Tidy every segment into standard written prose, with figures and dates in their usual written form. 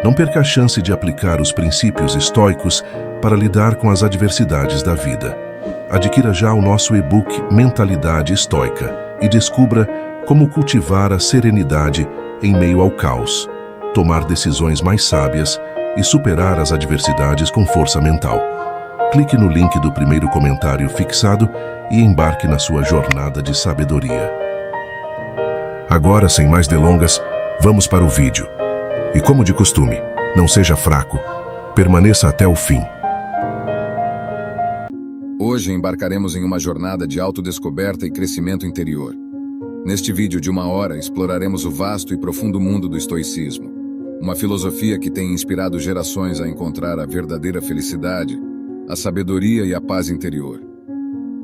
Não perca a chance de aplicar os princípios estoicos para lidar com as adversidades da vida. Adquira já o nosso e-book Mentalidade Estoica e descubra como cultivar a serenidade em meio ao caos, tomar decisões mais sábias e superar as adversidades com força mental. Clique no link do primeiro comentário fixado e embarque na sua jornada de sabedoria. Agora, sem mais delongas, vamos para o vídeo. E como de costume, não seja fraco, permaneça até o fim. Hoje embarcaremos em uma jornada de autodescoberta e crescimento interior. Neste vídeo de 1 hora, exploraremos o vasto e profundo mundo do estoicismo, uma filosofia que tem inspirado gerações a encontrar a verdadeira felicidade, a sabedoria e a paz interior.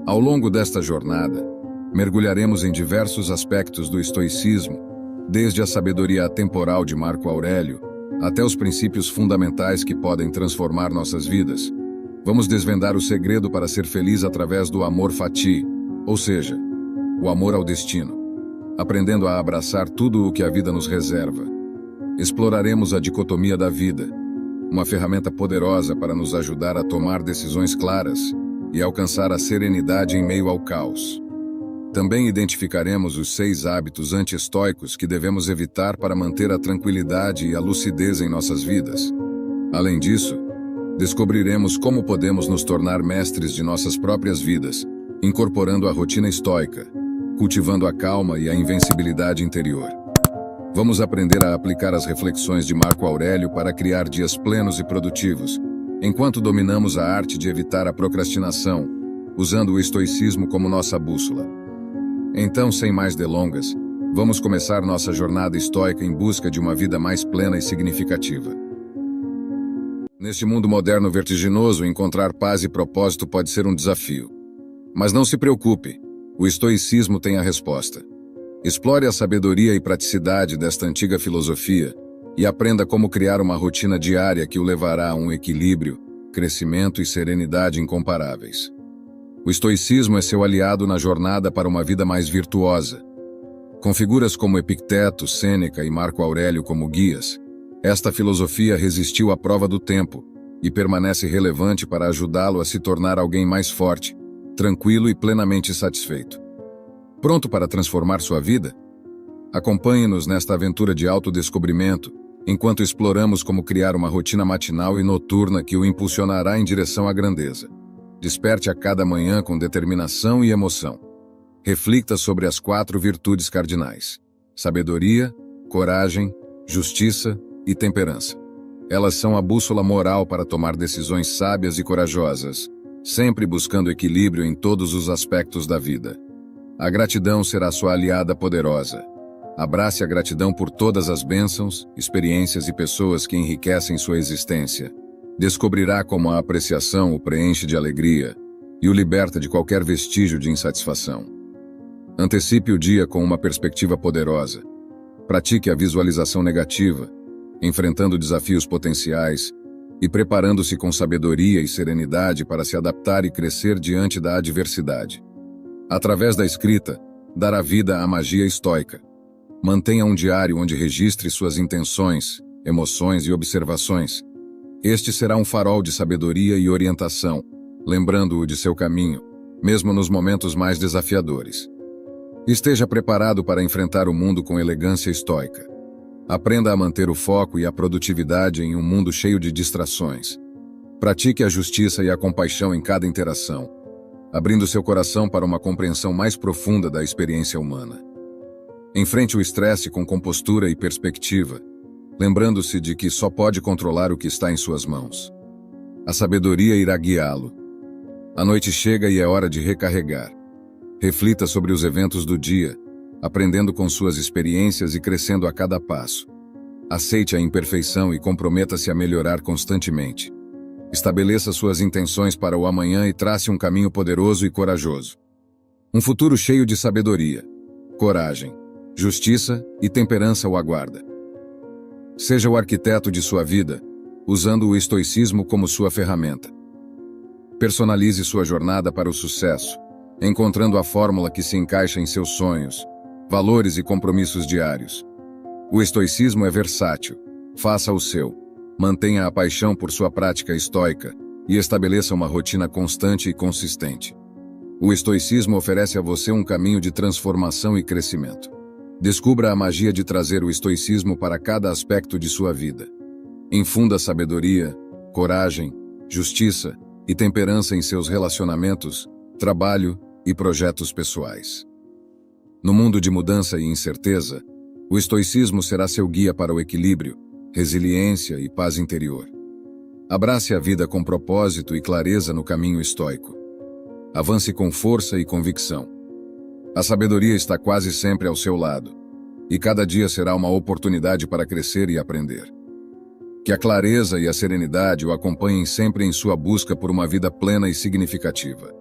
Ao longo desta jornada, mergulharemos em diversos aspectos do estoicismo, desde a sabedoria atemporal de Marco Aurélio até os princípios fundamentais que podem transformar nossas vidas. Vamos desvendar o segredo para ser feliz através do amor fati, ou seja, o amor ao destino, aprendendo a abraçar tudo o que a vida nos reserva. Exploraremos a dicotomia da vida, uma ferramenta poderosa para nos ajudar a tomar decisões claras e alcançar a serenidade em meio ao caos. Também identificaremos os 6 hábitos anti-estoicos que devemos evitar para manter a tranquilidade e a lucidez em nossas vidas. Além disso, descobriremos como podemos nos tornar mestres de nossas próprias vidas, incorporando a rotina estoica, cultivando a calma e a invencibilidade interior. Vamos aprender a aplicar as reflexões de Marco Aurélio para criar dias plenos e produtivos, enquanto dominamos a arte de evitar a procrastinação, usando o estoicismo como nossa bússola. Então, sem mais delongas, vamos começar nossa jornada estoica em busca de uma vida mais plena e significativa. Neste mundo moderno vertiginoso, encontrar paz e propósito pode ser um desafio. Mas não se preocupe, o estoicismo tem a resposta. Explore a sabedoria e praticidade desta antiga filosofia e aprenda como criar uma rotina diária que o levará a um equilíbrio, crescimento e serenidade incomparáveis. O estoicismo é seu aliado na jornada para uma vida mais virtuosa. Com figuras como Epicteto, Sêneca e Marco Aurélio como guias, esta filosofia resistiu à prova do tempo e permanece relevante para ajudá-lo a se tornar alguém mais forte, tranquilo e plenamente satisfeito. Pronto para transformar sua vida? Acompanhe-nos nesta aventura de autodescobrimento, enquanto exploramos como criar uma rotina matinal e noturna que o impulsionará em direção à grandeza. Desperte a cada manhã com determinação e emoção. Reflita sobre as 4 virtudes cardinais: sabedoria, coragem, justiça e temperança. Elas são a bússola moral para tomar decisões sábias e corajosas, sempre buscando equilíbrio em todos os aspectos da vida. A gratidão será sua aliada poderosa. Abrace a gratidão por todas as bênçãos, experiências e pessoas que enriquecem sua existência. Descobrirá como a apreciação o preenche de alegria e o liberta de qualquer vestígio de insatisfação. Antecipe o dia com uma perspectiva poderosa. Pratique a visualização negativa, enfrentando desafios potenciais e preparando-se com sabedoria e serenidade para se adaptar e crescer diante da adversidade. Através da escrita, dará vida à magia estoica. Mantenha um diário onde registre suas intenções, emoções e observações. Este será um farol de sabedoria e orientação, lembrando-o de seu caminho, mesmo nos momentos mais desafiadores. Esteja preparado para enfrentar o mundo com elegância estoica. Aprenda a manter o foco e a produtividade em um mundo cheio de distrações. Pratique a justiça e a compaixão em cada interação, abrindo seu coração para uma compreensão mais profunda da experiência humana. Enfrente o estresse com compostura e perspectiva, lembrando-se de que só pode controlar o que está em suas mãos. A sabedoria irá guiá-lo. A noite chega e é hora de recarregar. Reflita sobre os eventos do dia, aprendendo com suas experiências e crescendo a cada passo. Aceite a imperfeição e comprometa-se a melhorar constantemente. Estabeleça suas intenções para o amanhã e trace um caminho poderoso e corajoso. Um futuro cheio de sabedoria, coragem, justiça e temperança o aguarda. Seja o arquiteto de sua vida, usando o estoicismo como sua ferramenta. Personalize sua jornada para o sucesso, encontrando a fórmula que se encaixa em seus sonhos, valores e compromissos diários. O estoicismo é versátil. Faça o seu, Mantenha a paixão por sua prática estoica e estabeleça uma rotina constante e consistente. O estoicismo oferece a você um caminho de transformação e crescimento. Descubra a magia de trazer o estoicismo para cada aspecto de sua vida. Infunda sabedoria, coragem, justiça e temperança em seus relacionamentos, trabalho e projetos pessoais. No mundo de mudança e incerteza, o estoicismo será seu guia para o equilíbrio, resiliência e paz interior. Abrace a vida com propósito e clareza no caminho estoico. Avance com força e convicção. A sabedoria está quase sempre ao seu lado, e cada dia será uma oportunidade para crescer e aprender. Que a clareza e a serenidade o acompanhem sempre em sua busca por uma vida plena e significativa.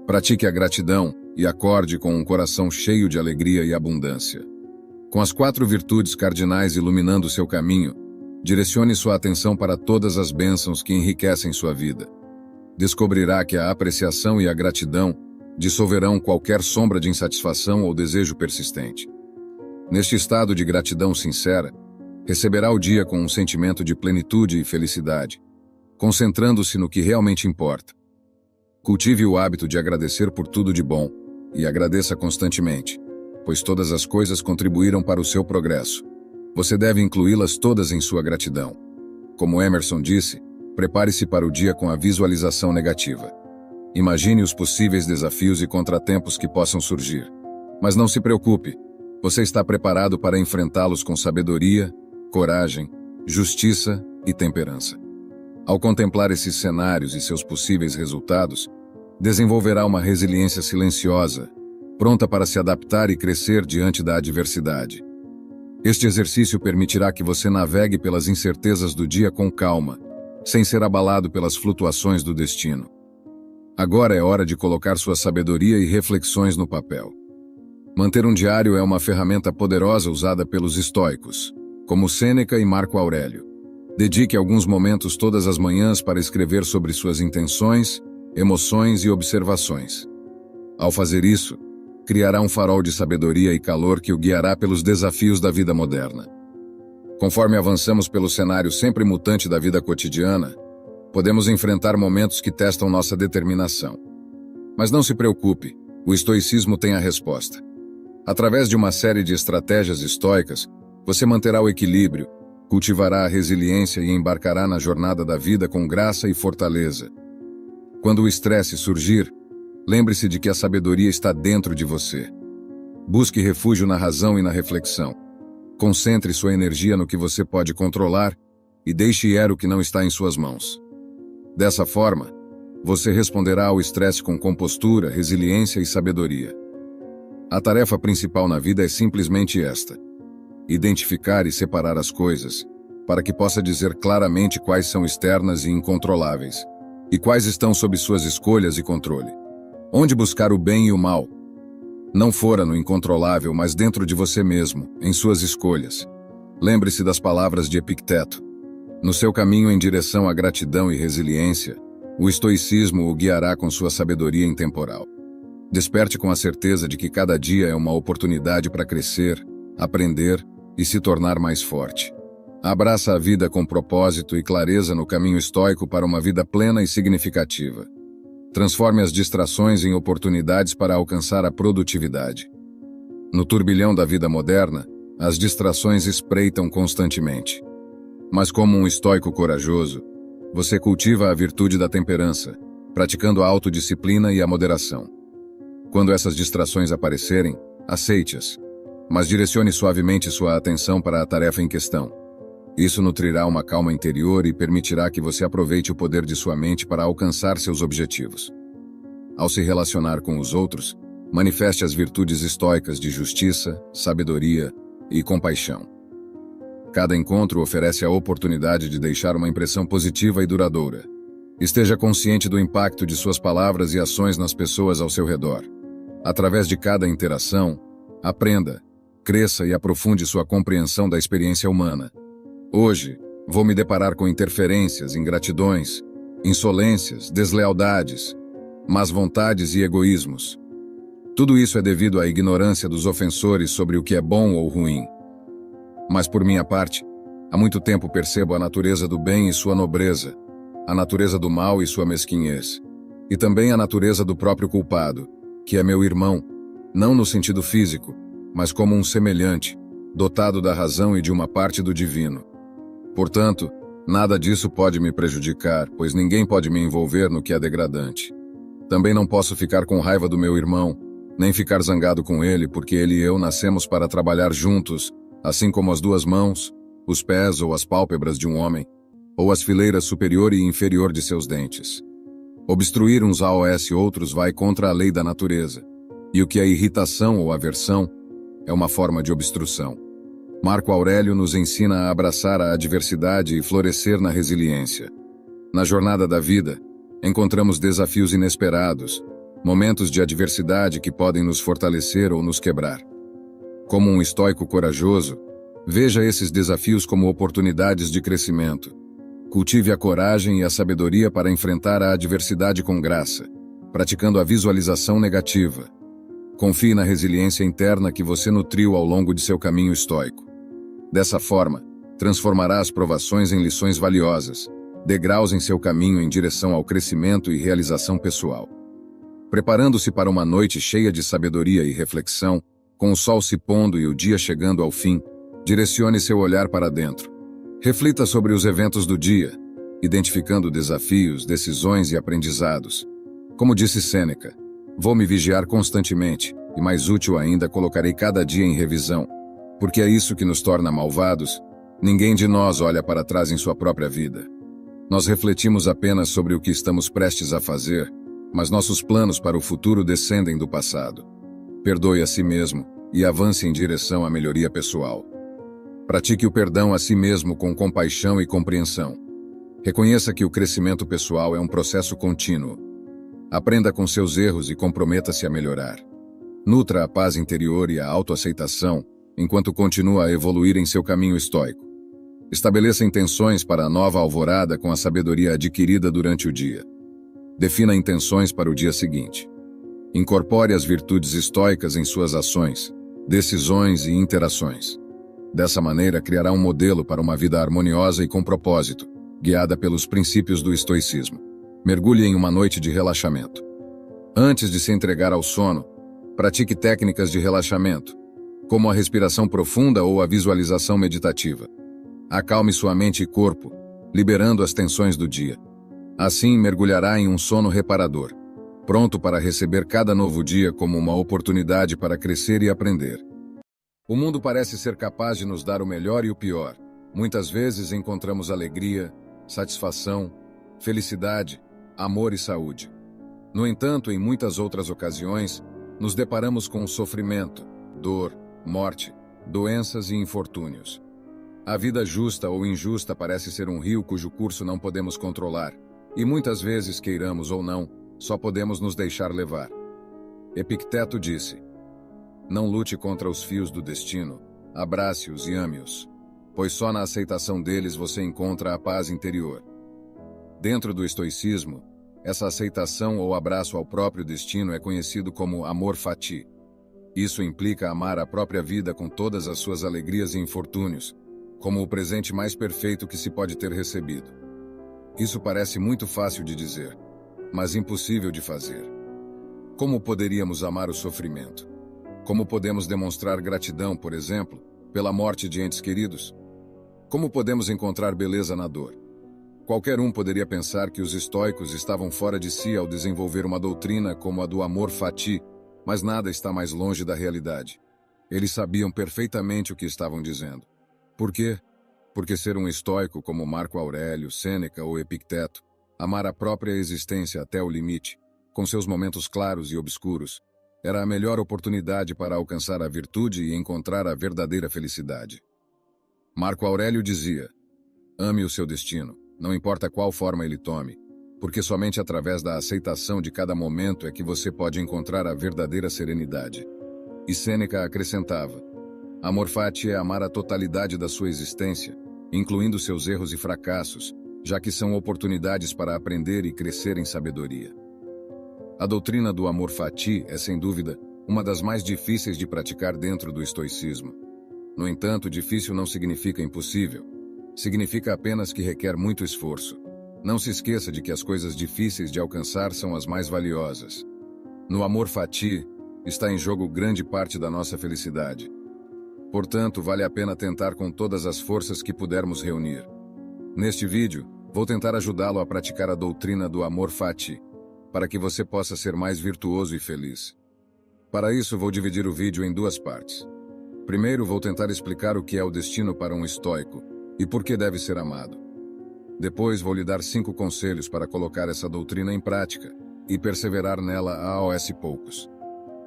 Pratique a gratidão e acorde com um coração cheio de alegria e abundância. Com as 4 virtudes cardinais iluminando seu caminho, direcione sua atenção para todas as bênçãos que enriquecem sua vida. Descobrirá que a apreciação e a gratidão dissolverão qualquer sombra de insatisfação ou desejo persistente. Neste estado de gratidão sincera, receberá o dia com um sentimento de plenitude e felicidade, concentrando-se no que realmente importa. Cultive o hábito de agradecer por tudo de bom e agradeça constantemente, pois todas as coisas contribuíram para o seu progresso. Você deve incluí-las todas em sua gratidão. Como Emerson disse, prepare-se para o dia com a visualização negativa. Imagine os possíveis desafios e contratempos que possam surgir. Mas não se preocupe, você está preparado para enfrentá-los com sabedoria, coragem, justiça e temperança. Ao contemplar esses cenários e seus possíveis resultados, desenvolverá uma resiliência silenciosa, pronta para se adaptar e crescer diante da adversidade. Este exercício permitirá que você navegue pelas incertezas do dia com calma, sem ser abalado pelas flutuações do destino. Agora é hora de colocar sua sabedoria e reflexões no papel. Manter um diário é uma ferramenta poderosa usada pelos estoicos, como Sêneca e Marco Aurélio. Dedique alguns momentos todas as manhãs para escrever sobre suas intenções, emoções e observações. Ao fazer isso, criará um farol de sabedoria e calor que o guiará pelos desafios da vida moderna. Conforme avançamos pelo cenário sempre mutante da vida cotidiana, podemos enfrentar momentos que testam nossa determinação. Mas não se preocupe, o estoicismo tem a resposta. Através de uma série de estratégias estoicas, você manterá o equilíbrio, cultivará a resiliência e embarcará na jornada da vida com graça e fortaleza. Quando o estresse surgir, lembre-se de que a sabedoria está dentro de você. Busque refúgio na razão e na reflexão. Concentre sua energia no que você pode controlar e deixe ir o que não está em suas mãos. Dessa forma, você responderá ao estresse com compostura, resiliência e sabedoria. A tarefa principal na vida é simplesmente esta: identificar e separar as coisas, para que possa dizer claramente quais são externas e incontroláveis, e quais estão sob suas escolhas e controle. Onde buscar o bem e o mal? Não fora no incontrolável, mas dentro de você mesmo, em suas escolhas. Lembre-se das palavras de Epicteto. No seu caminho em direção à gratidão e resiliência, o estoicismo o guiará com sua sabedoria intemporal. Desperte com a certeza de que cada dia é uma oportunidade para crescer, aprender e se tornar mais forte. Abraça a vida com propósito e clareza no caminho estoico para uma vida plena e significativa. Transforme as distrações em oportunidades para alcançar a produtividade. No turbilhão da vida moderna, as distrações espreitam constantemente. Mas como um estoico corajoso, você cultiva a virtude da temperança, praticando a autodisciplina e a moderação. Quando essas distrações aparecerem, aceite-as, mas direcione suavemente sua atenção para a tarefa em questão. Isso nutrirá uma calma interior e permitirá que você aproveite o poder de sua mente para alcançar seus objetivos. Ao se relacionar com os outros, manifeste as virtudes estoicas de justiça, sabedoria e compaixão. Cada encontro oferece a oportunidade de deixar uma impressão positiva e duradoura. Esteja consciente do impacto de suas palavras e ações nas pessoas ao seu redor. Através de cada interação, aprenda, cresça e aprofunde sua compreensão da experiência humana. Hoje, vou me deparar com interferências, ingratidões, insolências, deslealdades, más vontades e egoísmos. Tudo isso é devido à ignorância dos ofensores sobre o que é bom ou ruim. Mas por minha parte, Há muito tempo percebo a natureza do bem e sua nobreza, a natureza do mal e sua mesquinhez, e também a natureza do próprio culpado, que é meu irmão, não no sentido físico, mas como um semelhante, dotado da razão e de uma parte do divino. Portanto, nada disso pode me prejudicar, pois ninguém pode me envolver no que é degradante. Também não posso ficar com raiva do meu irmão, nem ficar zangado com ele, porque ele e eu nascemos para trabalhar juntos, assim como as duas mãos, os pés ou as pálpebras de um homem, ou as fileiras superior e inferior de seus dentes. Obstruir uns aos outros vai contra a lei da natureza, e o que é irritação ou aversão é uma forma de obstrução. Marco Aurélio nos ensina a abraçar a adversidade e florescer na resiliência. Na jornada da vida, encontramos desafios inesperados, momentos de adversidade que podem nos fortalecer ou nos quebrar. Como um estoico corajoso, veja esses desafios como oportunidades de crescimento. Cultive a coragem e a sabedoria para enfrentar a adversidade com graça, praticando a visualização negativa. Confie na resiliência interna que você nutriu ao longo de seu caminho estoico. Dessa forma, transformará as provações em lições valiosas, degraus em seu caminho em direção ao crescimento e realização pessoal. Preparando-se para uma noite cheia de sabedoria e reflexão, com o sol se pondo e o dia chegando ao fim, direcione seu olhar para dentro. Reflita sobre os eventos do dia, identificando desafios, decisões e aprendizados. Como disse Sêneca, vou me vigiar constantemente, e mais útil ainda, colocarei cada dia em revisão, porque é isso que nos torna malvados. Ninguém de nós olha para trás em sua própria vida. Nós refletimos apenas sobre o que estamos prestes a fazer, mas nossos planos para o futuro descendem do passado. Perdoe a si mesmo e avance em direção à melhoria pessoal. Pratique o perdão a si mesmo com compaixão e compreensão. Reconheça que o crescimento pessoal é um processo contínuo. Aprenda com seus erros e comprometa-se a melhorar. Nutra a paz interior e a autoaceitação enquanto continua a evoluir em seu caminho estoico. Estabeleça intenções para a nova alvorada com a sabedoria adquirida durante o dia. Defina intenções para o dia seguinte. Incorpore as virtudes estoicas em suas ações, decisões e interações. Dessa maneira, criará um modelo para uma vida harmoniosa e com propósito, guiada pelos princípios do estoicismo. Mergulhe em uma noite de relaxamento. Antes de se entregar ao sono, pratique técnicas de relaxamento, como a respiração profunda ou a visualização meditativa. Acalme sua mente e corpo, liberando as tensões do dia. Assim, mergulhará em um sono reparador, pronto para receber cada novo dia como uma oportunidade para crescer e aprender. O mundo parece ser capaz de nos dar o melhor e o pior. Muitas vezes encontramos alegria, satisfação, felicidade, amor e saúde. No entanto, em muitas outras ocasiões, nos deparamos com sofrimento, dor, morte, doenças e infortúnios. A vida justa ou injusta parece ser um rio cujo curso não podemos controlar, e muitas vezes, queiramos ou não, só podemos nos deixar levar. Epicteto disse: não lute contra os fios do destino, abrace-os e ame-os, pois só na aceitação deles você encontra a paz interior. Dentro do estoicismo, essa aceitação ou abraço ao próprio destino é conhecido como amor fati. Isso implica amar a própria vida com todas as suas alegrias e infortúnios, como o presente mais perfeito que se pode ter recebido. Isso parece muito fácil de dizer, mas impossível de fazer. Como poderíamos amar o sofrimento? Como podemos demonstrar gratidão, por exemplo, pela morte de entes queridos? Como podemos encontrar beleza na dor? Qualquer um poderia pensar que os estoicos estavam fora de si ao desenvolver uma doutrina como a do amor fati, mas nada está mais longe da realidade. Eles sabiam perfeitamente o que estavam dizendo. Por quê? Porque ser um estoico como Marco Aurélio, Sêneca ou Epicteto, amar a própria existência até o limite, com seus momentos claros e obscuros, era a melhor oportunidade para alcançar a virtude e encontrar a verdadeira felicidade. Marco Aurélio dizia: ame o seu destino, não importa qual forma ele tome, porque somente através da aceitação de cada momento é que você pode encontrar a verdadeira serenidade. E Sêneca acrescentava: amor fati é amar a totalidade da sua existência, incluindo seus erros e fracassos, já que são oportunidades para aprender e crescer em sabedoria. A doutrina do amor fati é, sem dúvida, uma das mais difíceis de praticar dentro do estoicismo. No entanto, difícil não significa impossível. Significa apenas que requer muito esforço. Não se esqueça de que as coisas difíceis de alcançar são as mais valiosas. No amor fati, está em jogo grande parte da nossa felicidade. Portanto, vale a pena tentar com todas as forças que pudermos reunir. Neste vídeo, vou tentar ajudá-lo a praticar a doutrina do amor fati, para que você possa ser mais virtuoso e feliz. Para isso, vou dividir o vídeo em duas partes. Primeiro, vou tentar explicar o que é o destino para um estoico e por que deve ser amado. Depois, vou lhe dar 5 conselhos para colocar essa doutrina em prática e perseverar nela aos poucos.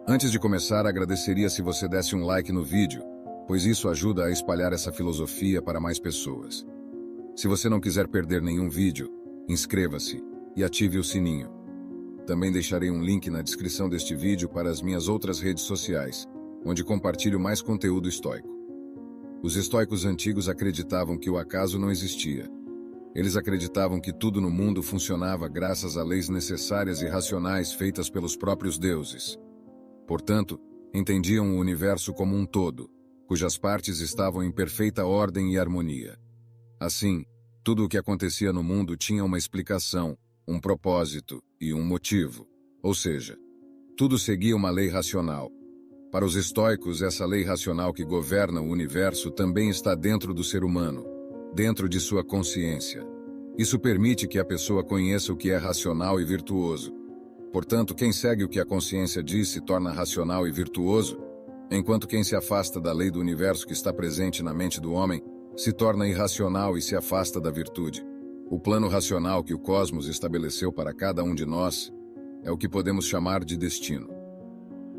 Antes de começar, agradeceria se você desse um like no vídeo, pois isso ajuda a espalhar essa filosofia para mais pessoas. Se você não quiser perder nenhum vídeo, inscreva-se e ative o sininho. Também deixarei um link na descrição deste vídeo para as minhas outras redes sociais, onde compartilho mais conteúdo estoico. Os estoicos antigos acreditavam que o acaso não existia. Eles acreditavam que tudo no mundo funcionava graças a leis necessárias e racionais feitas pelos próprios deuses. Portanto, entendiam o universo como um todo, cujas partes estavam em perfeita ordem e harmonia. Assim, tudo o que acontecia no mundo tinha uma explicação, um propósito e um motivo. Ou seja, tudo seguia uma lei racional. Para os estoicos, essa lei racional que governa o universo também está dentro do ser humano, dentro de sua consciência. Isso permite que a pessoa conheça o que é racional e virtuoso. Portanto, quem segue o que a consciência diz se torna racional e virtuoso, enquanto quem se afasta da lei do universo que está presente na mente do homem se torna irracional e se afasta da virtude. O plano racional que o cosmos estabeleceu para cada um de nós é o que podemos chamar de destino.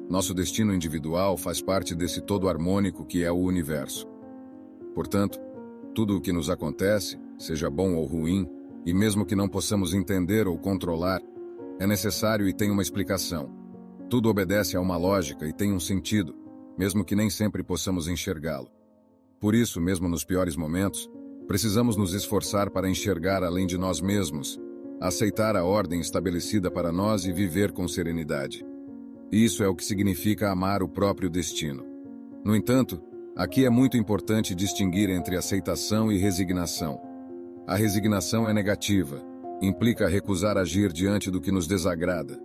Nosso destino individual faz parte desse todo harmônico que é o universo. Portanto, tudo o que nos acontece, seja bom ou ruim, e mesmo que não possamos entender ou controlar, é necessário e tem uma explicação. Tudo obedece a uma lógica e tem um sentido, mesmo que nem sempre possamos enxergá-lo. Por isso, mesmo nos piores momentos, precisamos nos esforçar para enxergar além de nós mesmos, aceitar a ordem estabelecida para nós e viver com serenidade. Isso é o que significa amar o próprio destino. No entanto, aqui é muito importante distinguir entre aceitação e resignação. A resignação é negativa, implica recusar agir diante do que nos desagrada.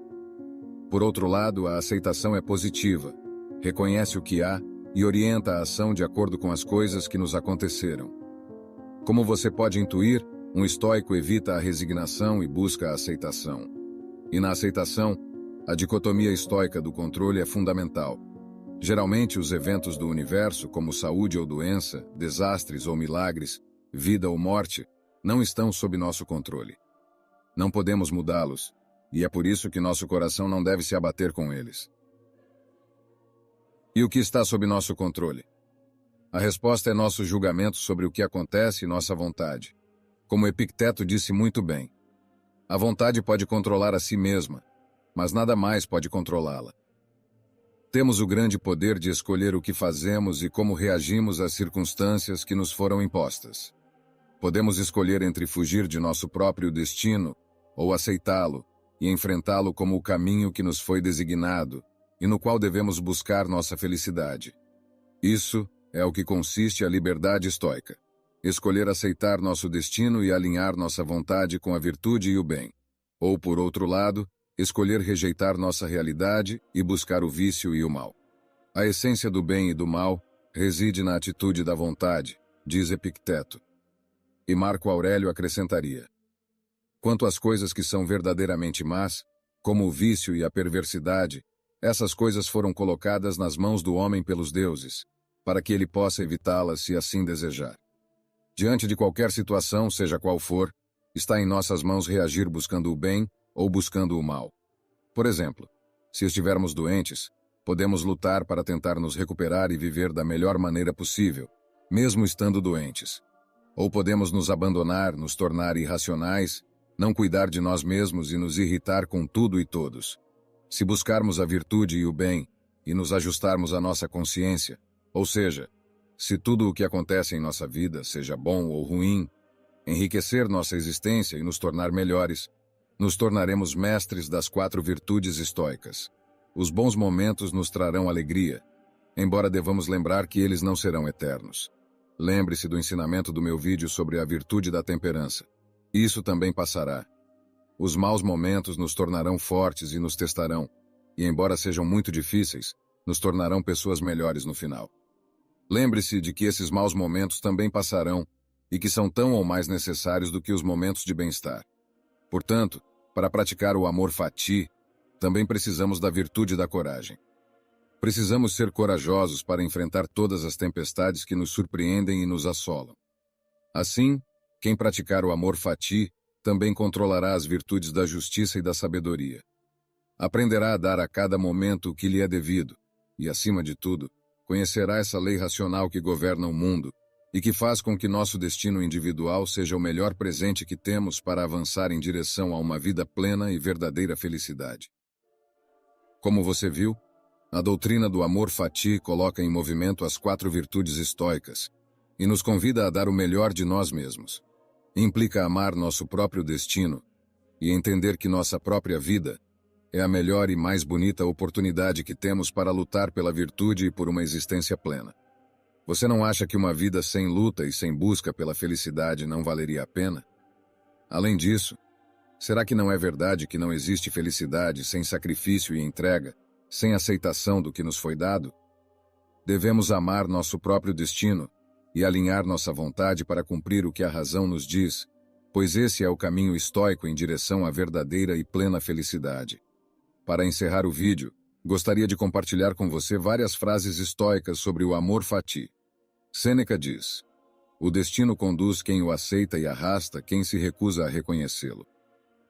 Por outro lado, a aceitação é positiva, reconhece o que há e orienta a ação de acordo com as coisas que nos aconteceram. Como você pode intuir, um estoico evita a resignação e busca a aceitação. E na aceitação, a dicotomia estoica do controle é fundamental. Geralmente, os eventos do universo, como saúde ou doença, desastres ou milagres, vida ou morte, não estão sob nosso controle. Não podemos mudá-los, e é por isso que nosso coração não deve se abater com eles. E o que está sob nosso controle? A resposta é nosso julgamento sobre o que acontece e nossa vontade. Como Epicteto disse muito bem, a vontade pode controlar a si mesma, mas nada mais pode controlá-la. Temos o grande poder de escolher o que fazemos e como reagimos às circunstâncias que nos foram impostas. Podemos escolher entre fugir de nosso próprio destino ou aceitá-lo e enfrentá-lo como o caminho que nos foi designado e no qual devemos buscar nossa felicidade. Isso é o que consiste a liberdade estoica. Escolher aceitar nosso destino e alinhar nossa vontade com a virtude e o bem. Ou, por outro lado, escolher rejeitar nossa realidade e buscar o vício e o mal. A essência do bem e do mal reside na atitude da vontade, diz Epicteto. E Marco Aurélio acrescentaria: quanto às coisas que são verdadeiramente más, como o vício e a perversidade, essas coisas foram colocadas nas mãos do homem pelos deuses, para que ele possa evitá-las se assim desejar. Diante de qualquer situação, seja qual for, está em nossas mãos reagir buscando o bem ou buscando o mal. Por exemplo, se estivermos doentes, podemos lutar para tentar nos recuperar e viver da melhor maneira possível, mesmo estando doentes. Ou podemos nos abandonar, nos tornar irracionais, não cuidar de nós mesmos e nos irritar com tudo e todos. Se buscarmos a virtude e o bem, e nos ajustarmos à nossa consciência, ou seja, se tudo o que acontece em nossa vida, seja bom ou ruim, enriquecer nossa existência e nos tornar melhores, nos tornaremos mestres das 4 virtudes estoicas. Os bons momentos nos trarão alegria, embora devamos lembrar que eles não serão eternos. Lembre-se do ensinamento do meu vídeo sobre a virtude da temperança. Isso também passará. Os maus momentos nos tornarão fortes e nos testarão, e embora sejam muito difíceis, nos tornarão pessoas melhores no final. Lembre-se de que esses maus momentos também passarão e que são tão ou mais necessários do que os momentos de bem-estar. Portanto, para praticar o amor fati, também precisamos da virtude da coragem. Precisamos ser corajosos para enfrentar todas as tempestades que nos surpreendem e nos assolam. Assim, quem praticar o amor fati também controlará as virtudes da justiça e da sabedoria. Aprenderá a dar a cada momento o que lhe é devido e, acima de tudo, conhecerá essa lei racional que governa o mundo e que faz com que nosso destino individual seja o melhor presente que temos para avançar em direção a uma vida plena e verdadeira felicidade. Como você viu, a doutrina do amor fati coloca em movimento as 4 virtudes estoicas e nos convida a dar o melhor de nós mesmos. Implica amar nosso próprio destino e entender que nossa própria vida é a melhor e mais bonita oportunidade que temos para lutar pela virtude e por uma existência plena. Você não acha que uma vida sem luta e sem busca pela felicidade não valeria a pena? Além disso, será que não é verdade que não existe felicidade sem sacrifício e entrega, sem aceitação do que nos foi dado? Devemos amar nosso próprio destino e alinhar nossa vontade para cumprir o que a razão nos diz, pois esse é o caminho estoico em direção à verdadeira e plena felicidade. Para encerrar o vídeo, gostaria de compartilhar com você várias frases estoicas sobre o amor fati. Sêneca diz: "O destino conduz quem o aceita e arrasta quem se recusa a reconhecê-lo."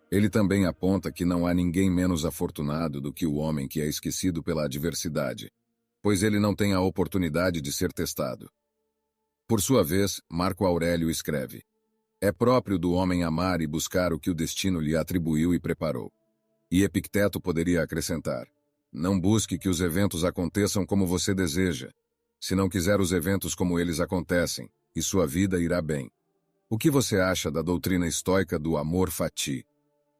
Ele também aponta que não há ninguém menos afortunado do que o homem que é esquecido pela adversidade, pois ele não tem a oportunidade de ser testado. Por sua vez, Marco Aurélio escreve: "É próprio do homem amar e buscar o que o destino lhe atribuiu e preparou." E Epicteto poderia acrescentar: "Não busque que os eventos aconteçam como você deseja. Se não quiser os eventos como eles acontecem, e sua vida irá bem." O que você acha da doutrina estoica do amor fati?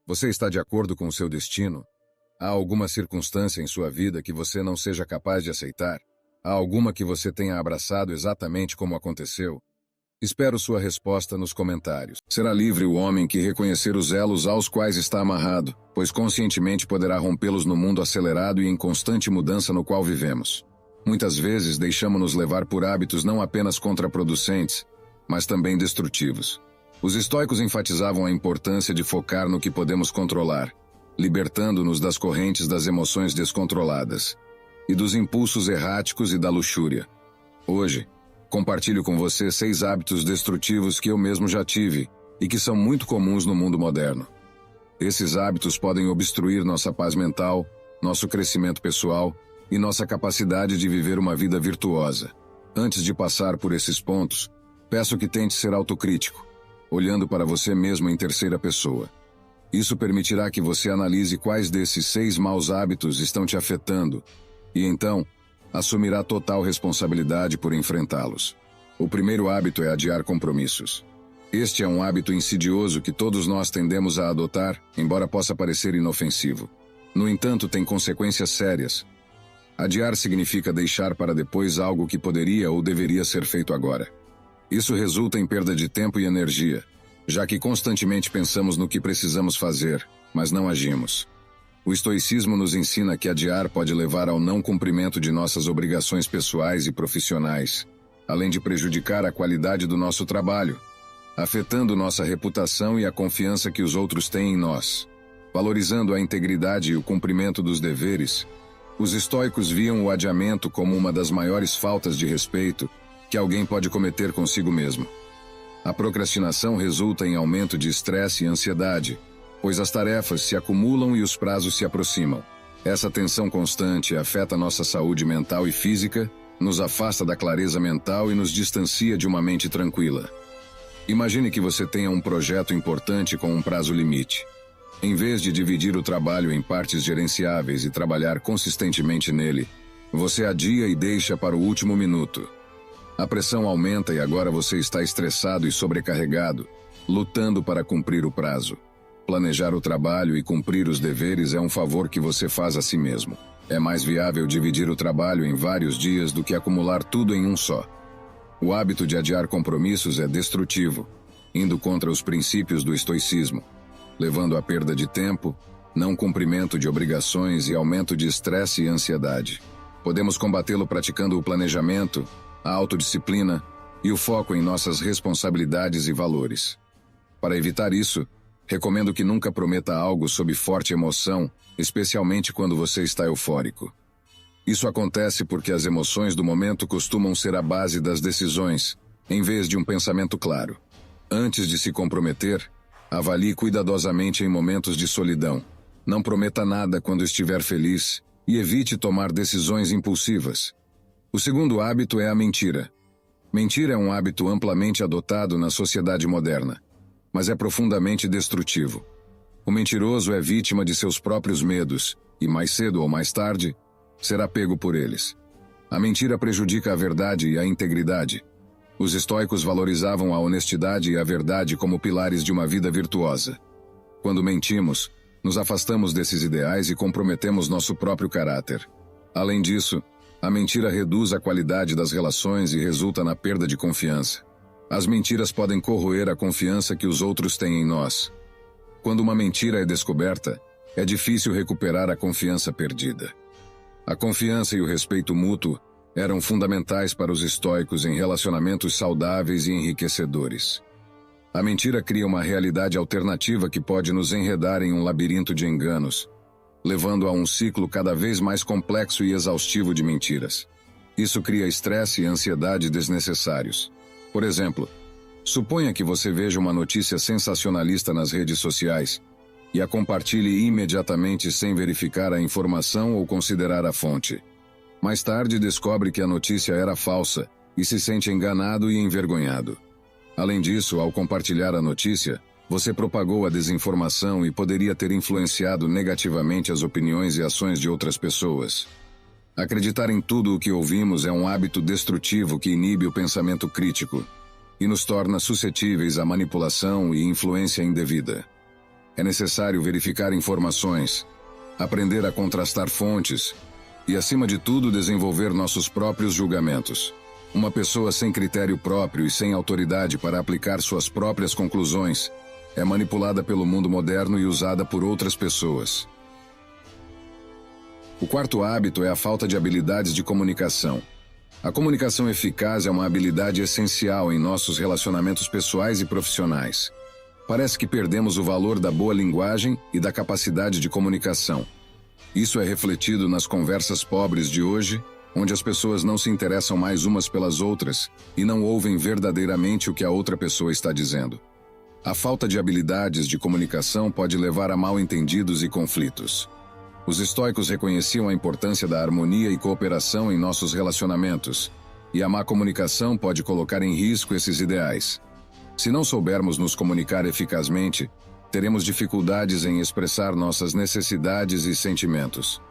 Você está de acordo com o seu destino? Há alguma circunstância em sua vida que você não seja capaz de aceitar? Há alguma que você tenha abraçado exatamente como aconteceu? Espero sua resposta nos comentários. Será livre o homem que reconhecer os elos aos quais está amarrado, pois conscientemente poderá rompê-los no mundo acelerado e em constante mudança no qual vivemos. Muitas vezes deixamos-nos levar por hábitos não apenas contraproducentes, mas também destrutivos. Os estoicos enfatizavam a importância de focar no que podemos controlar, libertando-nos das correntes das emoções descontroladas e dos impulsos erráticos e da luxúria. Hoje, compartilho com você 6 hábitos destrutivos que eu mesmo já tive e que são muito comuns no mundo moderno. Esses hábitos podem obstruir nossa paz mental, nosso crescimento pessoal e nossa capacidade de viver uma vida virtuosa. Antes de passar por esses pontos, peço que tente ser autocrítico, olhando para você mesmo em terceira pessoa. Isso permitirá que você analise quais desses 6 maus hábitos estão te afetando e, então, assumirá total responsabilidade por enfrentá-los. O primeiro hábito é adiar compromissos. Este é um hábito insidioso que todos nós tendemos a adotar, embora possa parecer inofensivo. No entanto, tem consequências sérias. Adiar significa deixar para depois algo que poderia ou deveria ser feito agora. Isso resulta em perda de tempo e energia, já que constantemente pensamos no que precisamos fazer, mas não agimos. O estoicismo nos ensina que adiar pode levar ao não cumprimento de nossas obrigações pessoais e profissionais, além de prejudicar a qualidade do nosso trabalho, afetando nossa reputação e a confiança que os outros têm em nós. Valorizando a integridade e o cumprimento dos deveres, os estoicos viam o adiamento como uma das maiores faltas de respeito que alguém pode cometer consigo mesmo. A procrastinação resulta em aumento de estresse e ansiedade, pois as tarefas se acumulam e os prazos se aproximam. Essa tensão constante afeta nossa saúde mental e física, nos afasta da clareza mental e nos distancia de uma mente tranquila. Imagine que você tenha um projeto importante com um prazo limite. Em vez de dividir o trabalho em partes gerenciáveis e trabalhar consistentemente nele, você adia e deixa para o último minuto. A pressão aumenta e agora você está estressado e sobrecarregado, lutando para cumprir o prazo. Planejar o trabalho e cumprir os deveres é um favor que você faz a si mesmo. É mais viável dividir o trabalho em vários dias do que acumular tudo em um só. O hábito de adiar compromissos é destrutivo, indo contra os princípios do estoicismo, levando à perda de tempo, não cumprimento de obrigações e aumento de estresse e ansiedade. Podemos combatê-lo praticando o planejamento, a autodisciplina e o foco em nossas responsabilidades e valores. Para evitar isso, recomendo que nunca prometa algo sob forte emoção, especialmente quando você está eufórico. Isso acontece porque as emoções do momento costumam ser a base das decisões, em vez de um pensamento claro. Antes de se comprometer, avalie cuidadosamente em momentos de solidão. Não prometa nada quando estiver feliz e evite tomar decisões impulsivas. O segundo hábito é a mentira. Mentir é um hábito amplamente adotado na sociedade moderna, mas é profundamente destrutivo. O mentiroso é vítima de seus próprios medos e, mais cedo ou mais tarde, será pego por eles. A mentira prejudica a verdade e a integridade. Os estoicos valorizavam a honestidade e a verdade como pilares de uma vida virtuosa. Quando mentimos, nos afastamos desses ideais e comprometemos nosso próprio caráter. Além disso, a mentira reduz a qualidade das relações e resulta na perda de confiança. As mentiras podem corroer a confiança que os outros têm em nós. Quando uma mentira é descoberta, é difícil recuperar a confiança perdida. A confiança e o respeito mútuo eram fundamentais para os estoicos em relacionamentos saudáveis e enriquecedores. A mentira cria uma realidade alternativa que pode nos enredar em um labirinto de enganos, levando a um ciclo cada vez mais complexo e exaustivo de mentiras. Isso cria estresse e ansiedade desnecessários. Por exemplo, suponha que você veja uma notícia sensacionalista nas redes sociais e a compartilhe imediatamente sem verificar a informação ou considerar a fonte. Mais tarde descobre que a notícia era falsa e se sente enganado e envergonhado. Além disso, ao compartilhar a notícia, você propagou a desinformação e poderia ter influenciado negativamente as opiniões e ações de outras pessoas. Acreditar em tudo o que ouvimos é um hábito destrutivo que inibe o pensamento crítico e nos torna suscetíveis à manipulação e influência indevida. É necessário verificar informações, aprender a contrastar fontes e, acima de tudo, desenvolver nossos próprios julgamentos. Uma pessoa sem critério próprio e sem autoridade para aplicar suas próprias conclusões é manipulada pelo mundo moderno e usada por outras pessoas. O quarto hábito é a falta de habilidades de comunicação. A comunicação eficaz é uma habilidade essencial em nossos relacionamentos pessoais e profissionais. Parece que perdemos o valor da boa linguagem e da capacidade de comunicação. Isso é refletido nas conversas pobres de hoje, onde as pessoas não se interessam mais umas pelas outras e não ouvem verdadeiramente o que a outra pessoa está dizendo. A falta de habilidades de comunicação pode levar a mal-entendidos e conflitos. Os estoicos reconheciam a importância da harmonia e cooperação em nossos relacionamentos, e a má comunicação pode colocar em risco esses ideais. Se não soubermos nos comunicar eficazmente, teremos dificuldades em expressar nossas necessidades e sentimentos.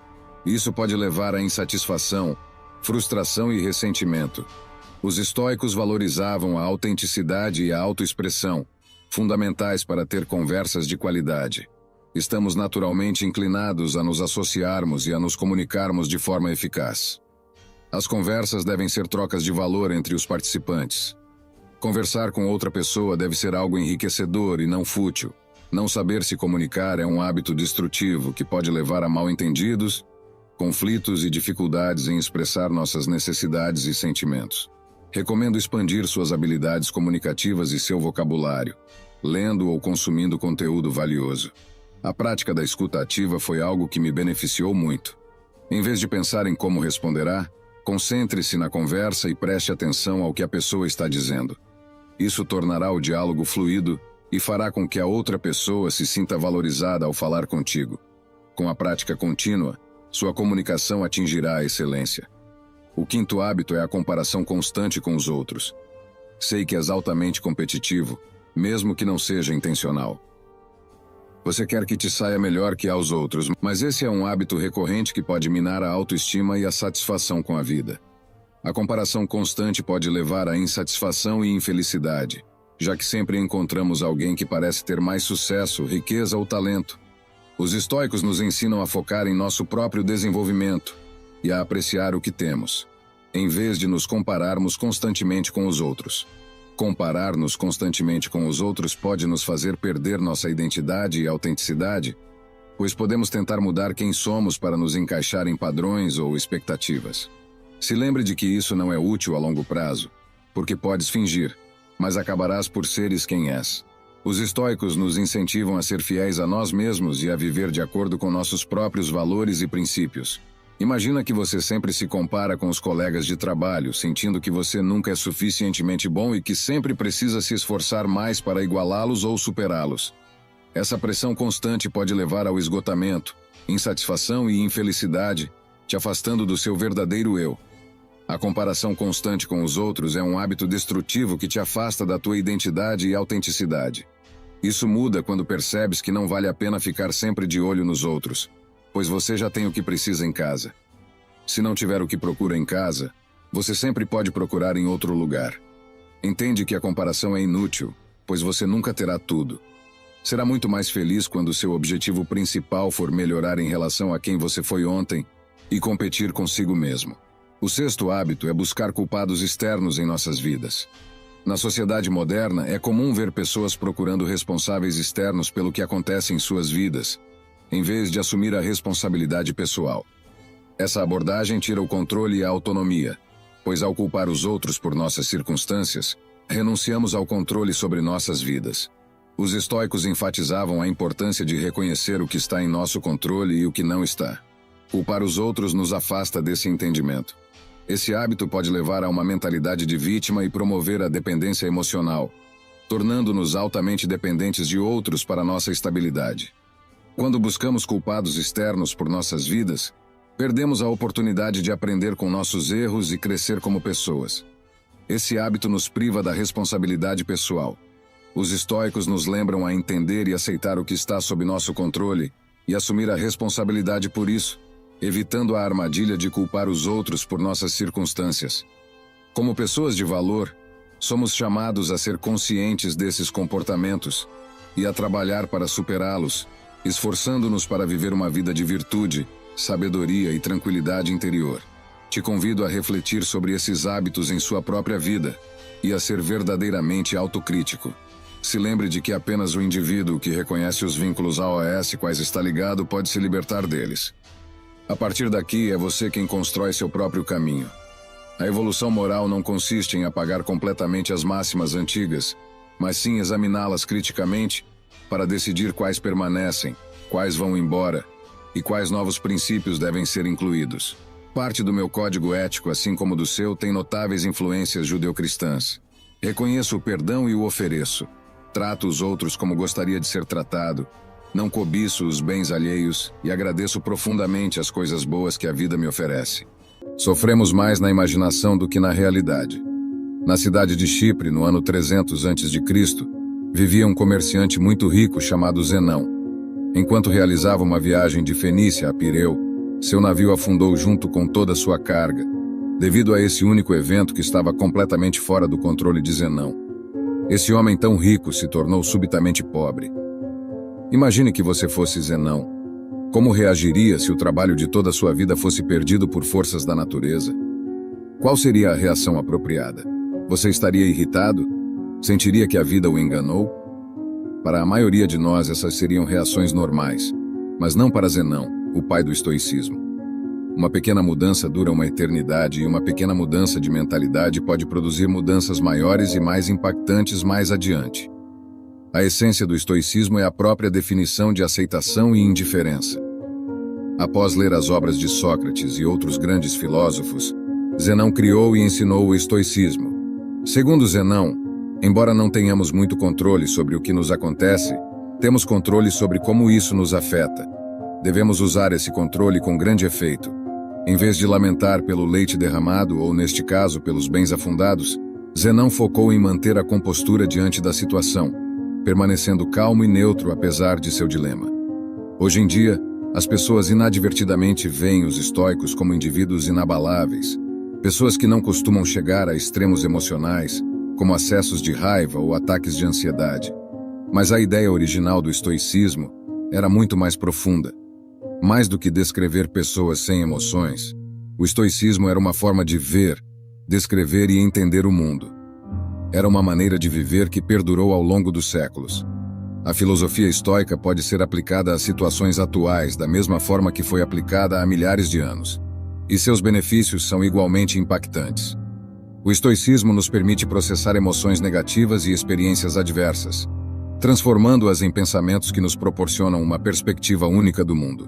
Isso pode levar à insatisfação, frustração e ressentimento. Os estoicos valorizavam a autenticidade e a autoexpressão, fundamentais para ter conversas de qualidade. Estamos naturalmente inclinados a nos associarmos e a nos comunicarmos de forma eficaz. As conversas devem ser trocas de valor entre os participantes. Conversar com outra pessoa deve ser algo enriquecedor e não fútil. Não saber se comunicar é um hábito destrutivo que pode levar a mal-entendidos, conflitos e dificuldades em expressar nossas necessidades e sentimentos. Recomendo expandir suas habilidades comunicativas e seu vocabulário, lendo ou consumindo conteúdo valioso. A prática da escuta ativa foi algo que me beneficiou muito. Em vez de pensar em como responderá, concentre-se na conversa e preste atenção ao que a pessoa está dizendo. Isso tornará o diálogo fluido e fará com que a outra pessoa se sinta valorizada ao falar contigo. Com a prática contínua, sua comunicação atingirá a excelência. O quinto hábito é a comparação constante com os outros. Sei que és altamente competitivo, mesmo que não seja intencional. Você quer que te saia melhor que aos outros, mas esse é um hábito recorrente que pode minar a autoestima e a satisfação com a vida. A comparação constante pode levar à insatisfação e infelicidade, já que sempre encontramos alguém que parece ter mais sucesso, riqueza ou talento. Os estoicos nos ensinam a focar em nosso próprio desenvolvimento e a apreciar o que temos. em vez de nos compararmos constantemente com os outros. Comparar-nos constantemente com os outros pode nos fazer perder nossa identidade e autenticidade, pois podemos tentar mudar quem somos para nos encaixar em padrões ou expectativas. Se lembre de que isso não é útil a longo prazo, porque podes fingir, mas acabarás por seres quem és. Os estoicos nos incentivam a ser fiéis a nós mesmos e a viver de acordo com nossos próprios valores e princípios. Imagina que você sempre se compara com os colegas de trabalho, sentindo que você nunca é suficientemente bom e que sempre precisa se esforçar mais para igualá-los ou superá-los. Essa pressão constante pode levar ao esgotamento, insatisfação e infelicidade, te afastando do seu verdadeiro eu. A comparação constante com os outros é um hábito destrutivo que te afasta da tua identidade e autenticidade. Isso muda quando percebes que não vale a pena ficar sempre de olho nos outros, pois você já tem o que precisa em casa. Se não tiver o que procura em casa, você sempre pode procurar em outro lugar. Entende que a comparação é inútil, pois você nunca terá tudo. Será muito mais feliz quando seu objetivo principal for melhorar em relação a quem você foi ontem e competir consigo mesmo. O sexto hábito é buscar culpados externos em nossas vidas. Na sociedade moderna, é comum ver pessoas procurando responsáveis externos pelo que acontece em suas vidas, em vez de assumir a responsabilidade pessoal. Essa abordagem tira o controle e a autonomia, pois ao culpar os outros por nossas circunstâncias, renunciamos ao controle sobre nossas vidas. Os estoicos enfatizavam a importância de reconhecer o que está em nosso controle e o que não está. Culpar os outros nos afasta desse entendimento. Esse hábito pode levar a uma mentalidade de vítima e promover a dependência emocional, tornando-nos altamente dependentes de outros para nossa estabilidade. Quando buscamos culpados externos por nossas vidas, perdemos a oportunidade de aprender com nossos erros e crescer como pessoas. Esse hábito nos priva da responsabilidade pessoal. Os estoicos nos lembram a entender e aceitar o que está sob nosso controle e assumir a responsabilidade por isso, evitando a armadilha de culpar os outros por nossas circunstâncias. Como pessoas de valor, somos chamados a ser conscientes desses comportamentos e a trabalhar para superá-los, esforçando-nos para viver uma vida de virtude, sabedoria e tranquilidade interior. Te convido a refletir sobre esses hábitos em sua própria vida e a ser verdadeiramente autocrítico. Se lembre de que apenas o indivíduo que reconhece os vínculos AOS quais está ligado pode se libertar deles. A partir daqui, é você quem constrói seu próprio caminho. A evolução moral não consiste em apagar completamente as máximas antigas, mas sim examiná-las criticamente para decidir quais permanecem, quais vão embora e quais novos princípios devem ser incluídos. Parte do meu código ético, assim como do seu, tem notáveis influências judeu-cristãs. Reconheço o perdão e o ofereço. Trato os outros como gostaria de ser tratado. Não cobiço os bens alheios e agradeço profundamente as coisas boas que a vida me oferece. Sofremos mais na imaginação do que na realidade. Na cidade de Chipre, no ano 300 a.C., vivia um comerciante muito rico chamado Zenão. Enquanto realizava uma viagem de Fenícia a Pireu, seu navio afundou junto com toda a sua carga, devido a esse único evento que estava completamente fora do controle de Zenão. Esse homem tão rico se tornou subitamente pobre. Imagine que você fosse Zenão. Como reagiria se o trabalho de toda a sua vida fosse perdido por forças da natureza? Qual seria a reação apropriada? Você estaria irritado? Sentiria que a vida o enganou? Para a maioria de nós, essas seriam reações normais, mas não para Zenão, o pai do estoicismo. Uma pequena mudança dura uma eternidade e uma pequena mudança de mentalidade pode produzir mudanças maiores e mais impactantes mais adiante. A essência do estoicismo é a própria definição de aceitação e indiferença. Após ler as obras de Sócrates e outros grandes filósofos, Zenão criou e ensinou o estoicismo. Segundo Zenão, embora não tenhamos muito controle sobre o que nos acontece, temos controle sobre como isso nos afeta. Devemos usar esse controle com grande efeito. Em vez de lamentar pelo leite derramado ou, neste caso, pelos bens afundados, Zenão focou em manter a compostura diante da situação, permanecendo calmo e neutro apesar de seu dilema. Hoje em dia, as pessoas inadvertidamente veem os estoicos como indivíduos inabaláveis, pessoas que não costumam chegar a extremos emocionais, como acessos de raiva ou ataques de ansiedade. Mas a ideia original do estoicismo era muito mais profunda. Mais do que descrever pessoas sem emoções, O estoicismo era uma forma de ver, descrever e entender o mundo. Era uma maneira de viver que perdurou ao longo dos séculos. A filosofia estoica pode ser aplicada a situações atuais da mesma forma que foi aplicada há milhares de anos. E seus benefícios são igualmente impactantes. O estoicismo nos permite processar emoções negativas e experiências adversas, transformando-as em pensamentos que nos proporcionam uma perspectiva única do mundo.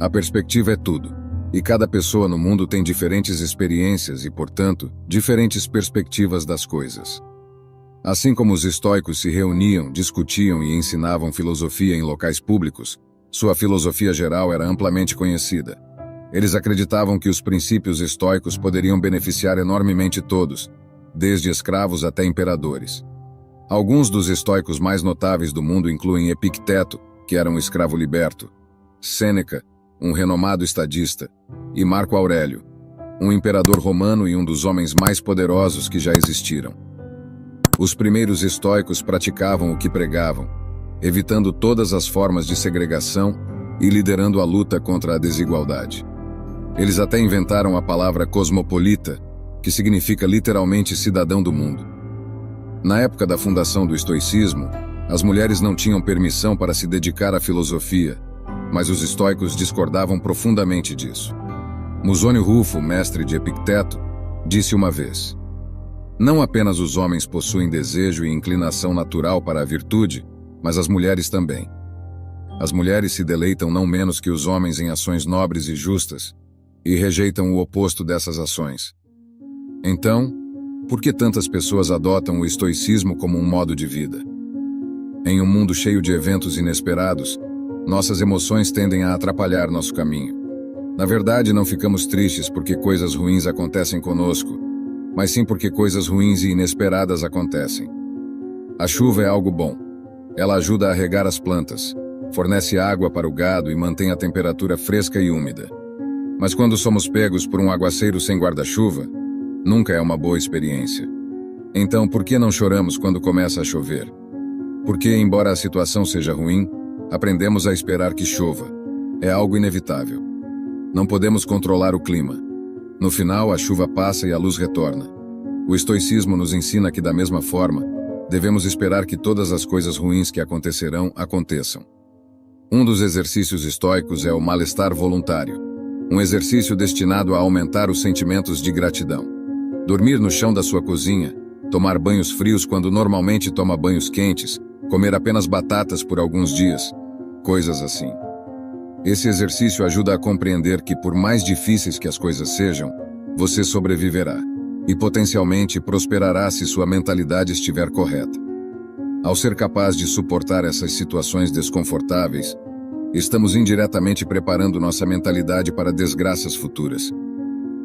A perspectiva é tudo, e cada pessoa no mundo tem diferentes experiências e, portanto, diferentes perspectivas das coisas. Assim como os estoicos se reuniam, discutiam e ensinavam filosofia em locais públicos, sua filosofia geral era amplamente conhecida. Eles acreditavam que os princípios estoicos poderiam beneficiar enormemente todos, desde escravos até imperadores. Alguns dos estoicos mais notáveis do mundo incluem Epicteto, que era um escravo liberto, Sêneca, um renomado estadista, e Marco Aurélio, um imperador romano e um dos homens mais poderosos que já existiram. Os primeiros estoicos praticavam o que pregavam, evitando todas as formas de segregação e liderando a luta contra a desigualdade. Eles até inventaram a palavra cosmopolita, que significa literalmente cidadão do mundo. Na época da fundação do estoicismo, as mulheres não tinham permissão para se dedicar à filosofia, mas os estoicos discordavam profundamente disso. Musônio Rufo, mestre de Epicteto, disse uma vez: "Não apenas os homens possuem desejo e inclinação natural para a virtude, mas as mulheres também. As mulheres se deleitam não menos que os homens em ações nobres e justas, e rejeitam o oposto dessas ações. Então, por que tantas pessoas adotam o estoicismo como um modo de vida? Em um mundo cheio de eventos inesperados, nossas emoções tendem a atrapalhar nosso caminho. Na verdade, não ficamos tristes porque coisas ruins acontecem conosco, mas sim porque coisas ruins e inesperadas acontecem. A chuva é algo bom. Ela ajuda a regar as plantas, fornece água para o gado e mantém a temperatura fresca e úmida. Mas quando somos pegos por um aguaceiro sem guarda-chuva, nunca é uma boa experiência. Então, por que não choramos quando começa a chover? Porque, embora a situação seja ruim, aprendemos a esperar que chova. É algo inevitável. Não podemos controlar o clima. No final, a chuva passa e a luz retorna. O estoicismo nos ensina que, da mesma forma, devemos esperar que todas as coisas ruins que acontecerão, aconteçam. Um dos exercícios estoicos é o mal-estar voluntário, um exercício destinado a aumentar os sentimentos de gratidão. Dormir no chão da sua cozinha, tomar banhos frios quando normalmente toma banhos quentes, comer apenas batatas por alguns dias, coisas assim. Esse exercício ajuda a compreender que, por mais difíceis que as coisas sejam, você sobreviverá e potencialmente prosperará se sua mentalidade estiver correta. Ao ser capaz de suportar essas situações desconfortáveis, estamos indiretamente preparando nossa mentalidade para desgraças futuras.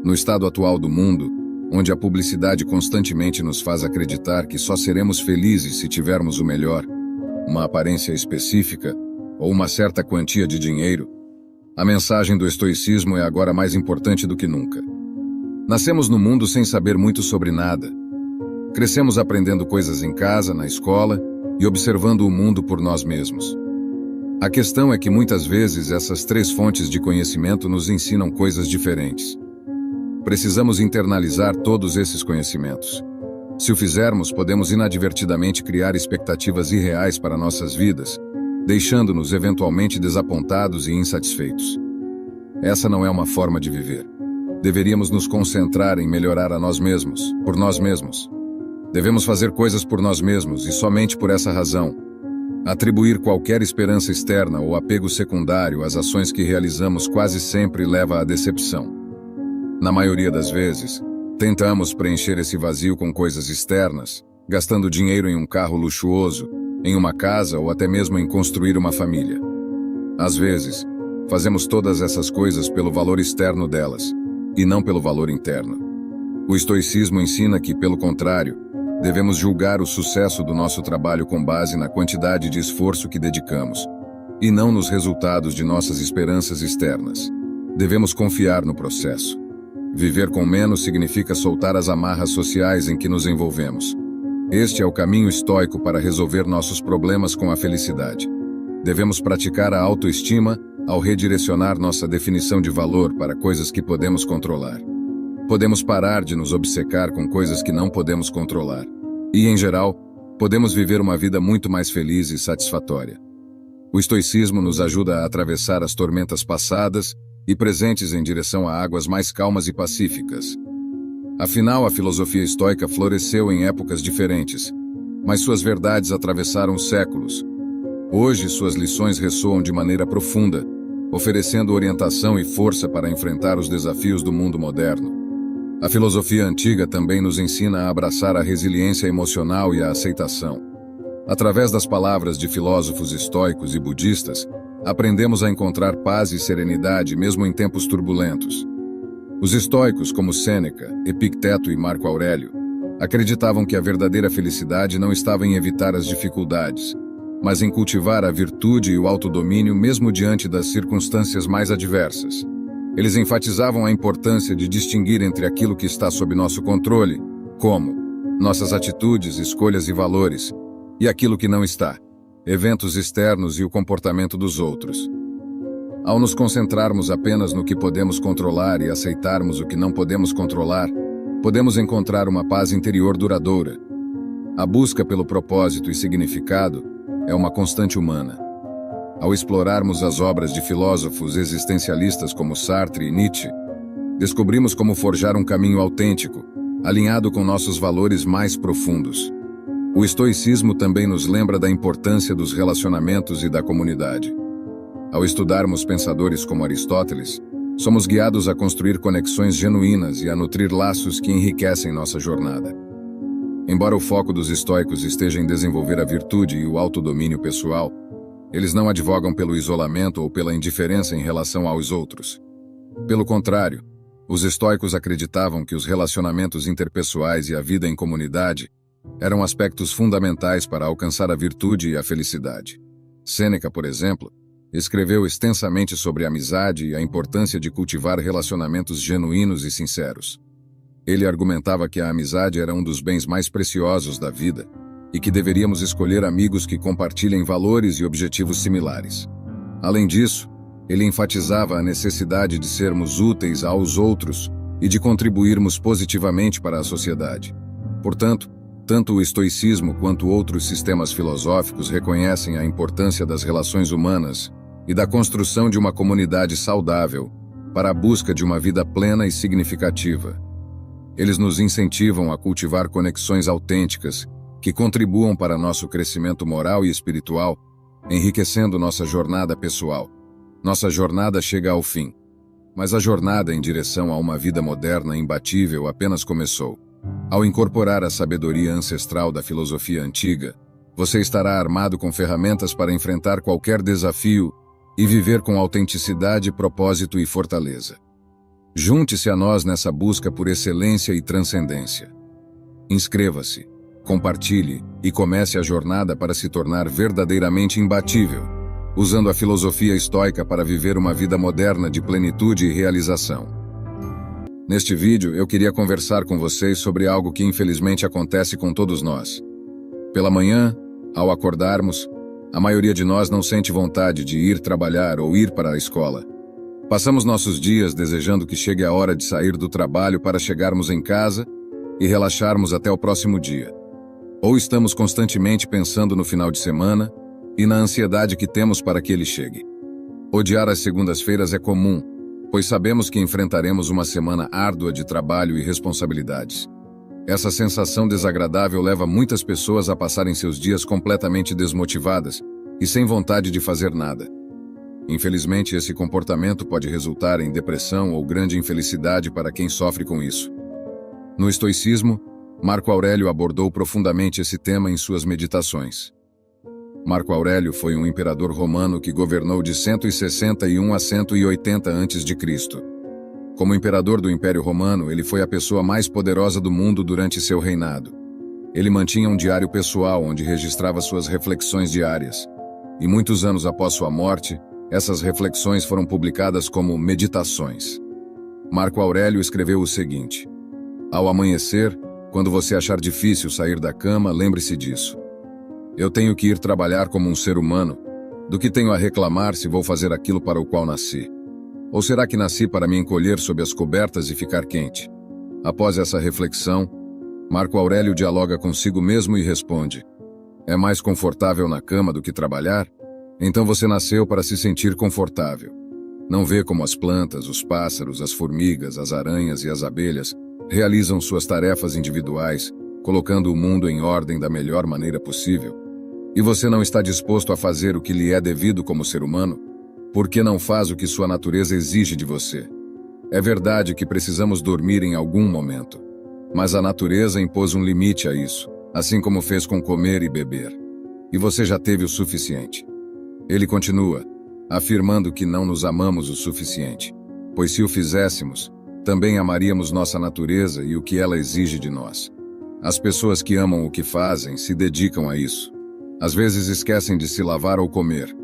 No estado atual do mundo, onde a publicidade constantemente nos faz acreditar que só seremos felizes se tivermos o melhor, uma aparência específica ou uma certa quantia de dinheiro, a mensagem do estoicismo é agora mais importante do que nunca. Nascemos no mundo sem saber muito sobre nada. Crescemos aprendendo coisas em casa, na escola e observando o mundo por nós mesmos. A questão é que muitas vezes essas três fontes de conhecimento nos ensinam coisas diferentes. Precisamos internalizar todos esses conhecimentos. Se o fizermos, podemos inadvertidamente criar expectativas irreais para nossas vidas, deixando-nos eventualmente desapontados e insatisfeitos. Essa não é uma forma de viver. Deveríamos nos concentrar em melhorar a nós mesmos, por nós mesmos. Devemos fazer coisas por nós mesmos e somente por essa razão. Atribuir qualquer esperança externa ou apego secundário às ações que realizamos quase sempre leva à decepção. Na maioria das vezes, tentamos preencher esse vazio com coisas externas, gastando dinheiro em um carro luxuoso, em uma casa ou até mesmo em construir uma família. Às vezes, fazemos todas essas coisas pelo valor externo delas, e não pelo valor interno. O estoicismo ensina que, pelo contrário, devemos julgar o sucesso do nosso trabalho com base na quantidade de esforço que dedicamos, e não nos resultados de nossas esperanças externas. Devemos confiar no processo. Viver com menos significa soltar as amarras sociais em que nos envolvemos. Este é o caminho estoico para resolver nossos problemas com a felicidade. Devemos praticar a autoestima, ao redirecionar nossa definição de valor para coisas que podemos controlar. Podemos parar de nos obcecar com coisas que não podemos controlar. E, em geral, podemos viver uma vida muito mais feliz e satisfatória. O estoicismo nos ajuda a atravessar as tormentas passadas e presentes em direção a águas mais calmas e pacíficas. Afinal, a filosofia estoica floresceu em épocas diferentes, mas suas verdades atravessaram séculos. Hoje, suas lições ressoam de maneira profunda, oferecendo orientação e força para enfrentar os desafios do mundo moderno. A filosofia antiga também nos ensina a abraçar a resiliência emocional e a aceitação. Através das palavras de filósofos estoicos e budistas, aprendemos a encontrar paz e serenidade mesmo em tempos turbulentos. Os estoicos, como Sêneca, Epicteto e Marco Aurélio, acreditavam que a verdadeira felicidade não estava em evitar as dificuldades, mas em cultivar a virtude e o autodomínio mesmo diante das circunstâncias mais adversas. Eles enfatizavam a importância de distinguir entre aquilo que está sob nosso controle, como nossas atitudes, escolhas e valores, e aquilo que não está, eventos externos e o comportamento dos outros. Ao nos concentrarmos apenas no que podemos controlar e aceitarmos o que não podemos controlar, podemos encontrar uma paz interior duradoura. A busca pelo propósito e significado é uma constante humana. Ao explorarmos as obras de filósofos existencialistas como Sartre e Nietzsche, descobrimos como forjar um caminho autêntico, alinhado com nossos valores mais profundos. O estoicismo também nos lembra da importância dos relacionamentos e da comunidade. Ao estudarmos pensadores como Aristóteles, somos guiados a construir conexões genuínas e a nutrir laços que enriquecem nossa jornada. Embora o foco dos estoicos esteja em desenvolver a virtude e o autodomínio pessoal, eles não advogam pelo isolamento ou pela indiferença em relação aos outros. Pelo contrário, os estoicos acreditavam que os relacionamentos interpessoais e a vida em comunidade eram aspectos fundamentais para alcançar a virtude e a felicidade. Sêneca, por exemplo, escreveu extensamente sobre a amizade e a importância de cultivar relacionamentos genuínos e sinceros. Ele argumentava que a amizade era um dos bens mais preciosos da vida e que deveríamos escolher amigos que compartilhem valores e objetivos similares. Além disso, ele enfatizava a necessidade de sermos úteis aos outros e de contribuirmos positivamente para a sociedade. Portanto, tanto o estoicismo quanto outros sistemas filosóficos reconhecem a importância das relações humanas e da construção de uma comunidade saudável para a busca de uma vida plena e significativa. Eles nos incentivam a cultivar conexões autênticas que contribuam para nosso crescimento moral e espiritual, enriquecendo nossa jornada pessoal. Nossa jornada chega ao fim, mas a jornada em direção a uma vida moderna imbatível apenas começou. Ao incorporar a sabedoria ancestral da filosofia antiga, você estará armado com ferramentas para enfrentar qualquer desafio e viver com autenticidade, propósito e fortaleza. Junte-se a nós nessa busca por excelência e transcendência. Inscreva-se, compartilhe e comece a jornada para se tornar verdadeiramente imbatível, usando a filosofia estoica para viver uma vida moderna de plenitude e realização. Neste vídeo, eu queria conversar com vocês sobre algo que infelizmente acontece com todos nós. Pela manhã, ao acordarmos, a maioria de nós não sente vontade de ir trabalhar ou ir para a escola. Passamos nossos dias desejando que chegue a hora de sair do trabalho para chegarmos em casa e relaxarmos até o próximo dia. Ou estamos constantemente pensando no final de semana e na ansiedade que temos para que ele chegue. Odiar as segundas-feiras é comum, pois sabemos que enfrentaremos uma semana árdua de trabalho e responsabilidades. Essa sensação desagradável leva muitas pessoas a passarem seus dias completamente desmotivadas e sem vontade de fazer nada. Infelizmente, esse comportamento pode resultar em depressão ou grande infelicidade para quem sofre com isso. No estoicismo, Marco Aurélio abordou profundamente esse tema em suas meditações. Marco Aurélio foi um imperador romano que governou de 161 a 180 a.C. Como imperador do Império Romano, ele foi a pessoa mais poderosa do mundo durante seu reinado. Ele mantinha um diário pessoal onde registrava suas reflexões diárias. E muitos anos após sua morte, essas reflexões foram publicadas como Meditações. Marco Aurélio escreveu o seguinte: ao amanhecer, quando você achar difícil sair da cama, lembre-se disso. Eu tenho que ir trabalhar como um ser humano, Do que tenho a reclamar se vou fazer aquilo para o qual nasci? Ou será que nasci para me encolher sob as cobertas e ficar quente? Após essa reflexão, Marco Aurélio dialoga consigo mesmo e responde: é mais confortável na cama do que trabalhar? Então você nasceu para se sentir confortável. Não vê como as plantas, os pássaros, as formigas, as aranhas e as abelhas realizam suas tarefas individuais, colocando o mundo em ordem da melhor maneira possível? E você não está disposto a fazer o que lhe é devido como ser humano? Por que não faz o que sua natureza exige de você? É verdade que precisamos dormir em algum momento, mas a natureza impôs um limite a isso, assim como fez com comer e beber. E você já teve o suficiente. Ele continua, afirmando que não nos amamos o suficiente, pois se o fizéssemos, também amaríamos nossa natureza e o que ela exige de nós. As pessoas que amam o que fazem se dedicam a isso. Às vezes esquecem de se lavar ou comer.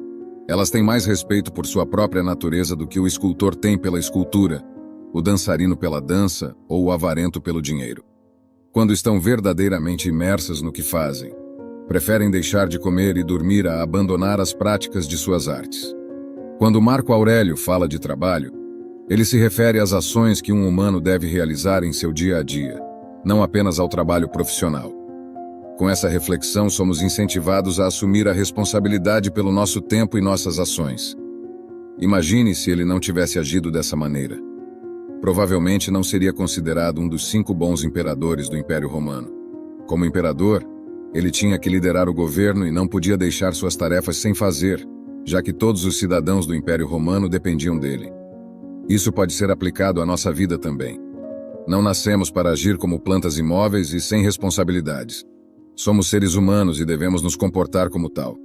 Elas têm mais respeito por sua própria natureza do que o escultor tem pela escultura, o dançarino pela dança ou o avarento pelo dinheiro. Quando estão verdadeiramente imersas no que fazem, preferem deixar de comer e dormir a abandonar as práticas de suas artes. Quando Marco Aurélio fala de trabalho, ele se refere às ações que um humano deve realizar em seu dia a dia, não apenas ao trabalho profissional. Com essa reflexão, somos incentivados a assumir a responsabilidade pelo nosso tempo e nossas ações. Imagine se ele não tivesse agido dessa maneira. Provavelmente não seria considerado um dos 5 bons imperadores do Império Romano. Como imperador, ele tinha que liderar o governo e não podia deixar suas tarefas sem fazer, já que todos os cidadãos do Império Romano dependiam dele. Isso pode ser aplicado à nossa vida também. Não nascemos para agir como plantas imóveis e sem responsabilidades. Somos seres humanos e devemos nos comportar como tal.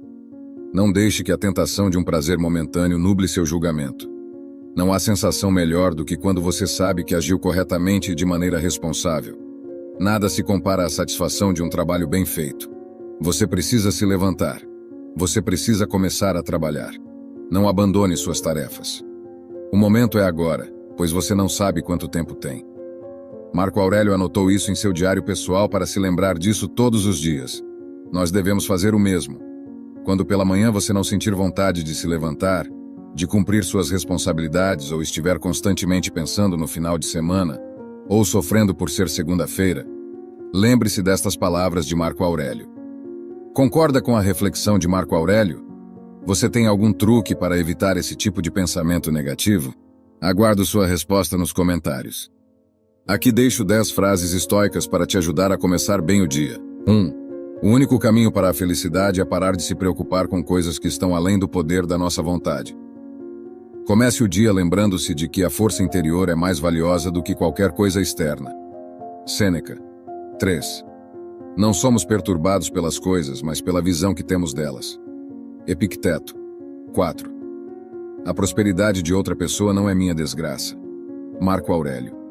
Não deixe que a tentação de um prazer momentâneo nuble seu julgamento. Não há sensação melhor do que quando você sabe que agiu corretamente e de maneira responsável. Nada se compara à satisfação de um trabalho bem feito. Você precisa se levantar. Você precisa começar a trabalhar. Não abandone suas tarefas. O momento é agora, pois você não sabe quanto tempo tem. Marco Aurélio anotou isso em seu diário pessoal para se lembrar disso todos os dias. Nós devemos fazer o mesmo. Quando pela manhã você não sentir vontade de se levantar, de cumprir suas responsabilidades ou estiver constantemente pensando no final de semana, ou sofrendo por ser segunda-feira, lembre-se destas palavras de Marco Aurélio. Concorda com a reflexão de Marco Aurélio? Você tem algum truque para evitar esse tipo de pensamento negativo? Aguardo sua resposta nos comentários. Aqui deixo 10 frases estoicas para te ajudar a começar bem o dia. 1. O único caminho para a felicidade é parar de se preocupar com coisas que estão além do poder da nossa vontade. Comece o dia lembrando-se de que a força interior é mais valiosa do que qualquer coisa externa. Sêneca. 3. Não somos perturbados pelas coisas, mas pela visão que temos delas. Epicteto. 4. A prosperidade de outra pessoa não é minha desgraça. Marco Aurélio.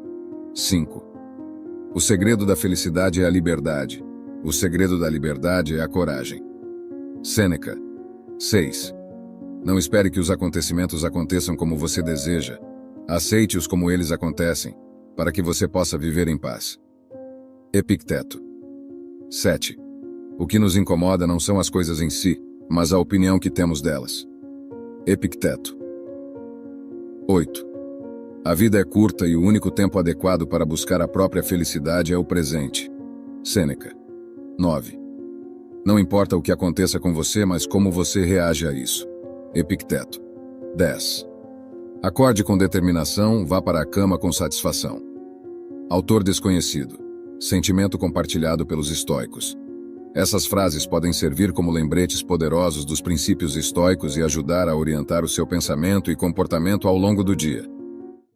5. O segredo da felicidade é a liberdade. O segredo da liberdade é a coragem. Sêneca. 6. Não espere que os acontecimentos aconteçam como você deseja. Aceite-os como eles acontecem, para que você possa viver em paz. Epicteto. 7. O que nos incomoda não são as coisas em si, mas a opinião que temos delas. Epicteto. 8. A vida é curta e o único tempo adequado para buscar a própria felicidade é o presente. Sêneca. 9. Não importa o que aconteça com você, mas como você reage a isso. Epicteto. 10. Acorde com determinação, vá para a cama com satisfação. Autor desconhecido. Sentimento compartilhado pelos estoicos. Essas frases podem servir como lembretes poderosos dos princípios estoicos e ajudar a orientar o seu pensamento e comportamento ao longo do dia.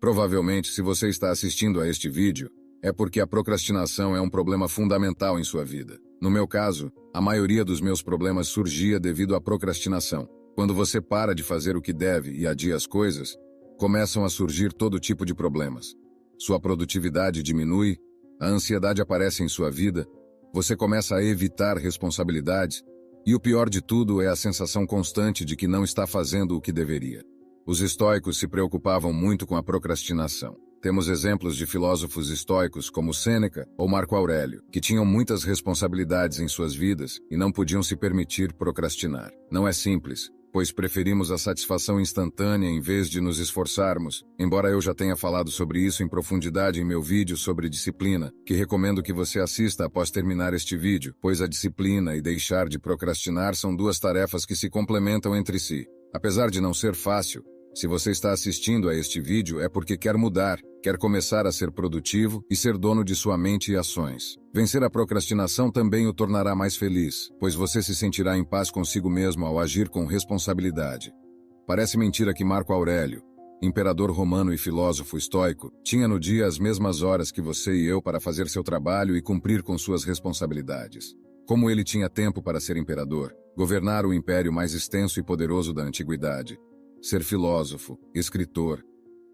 Provavelmente, se você está assistindo a este vídeo, é porque a procrastinação é um problema fundamental em sua vida. No meu caso, a maioria dos meus problemas surgia devido à procrastinação. Quando você para de fazer o que deve e adia as coisas, começam a surgir todo tipo de problemas. Sua produtividade diminui, a ansiedade aparece em sua vida, você começa a evitar responsabilidades, e o pior de tudo é a sensação constante de que não está fazendo o que deveria. Os estoicos se preocupavam muito com a procrastinação. Temos exemplos de filósofos estoicos como Sêneca ou Marco Aurélio, que tinham muitas responsabilidades em suas vidas e não podiam se permitir procrastinar. Não é simples, pois preferimos a satisfação instantânea em vez de nos esforçarmos, embora eu já tenha falado sobre isso em profundidade em meu vídeo sobre disciplina, que recomendo que você assista após terminar este vídeo, pois a disciplina e deixar de procrastinar são duas tarefas que se complementam entre si. Apesar de não ser fácil, se você está assistindo a este vídeo é porque quer mudar, quer começar a ser produtivo e ser dono de sua mente e ações. Vencer a procrastinação também o tornará mais feliz, pois você se sentirá em paz consigo mesmo ao agir com responsabilidade. Parece mentira que Marco Aurélio, imperador romano e filósofo estoico, tinha no dia as mesmas horas que você e eu para fazer seu trabalho e cumprir com suas responsabilidades. Como ele tinha tempo para ser imperador, governar o império mais extenso e poderoso da antiguidade, ser filósofo, escritor,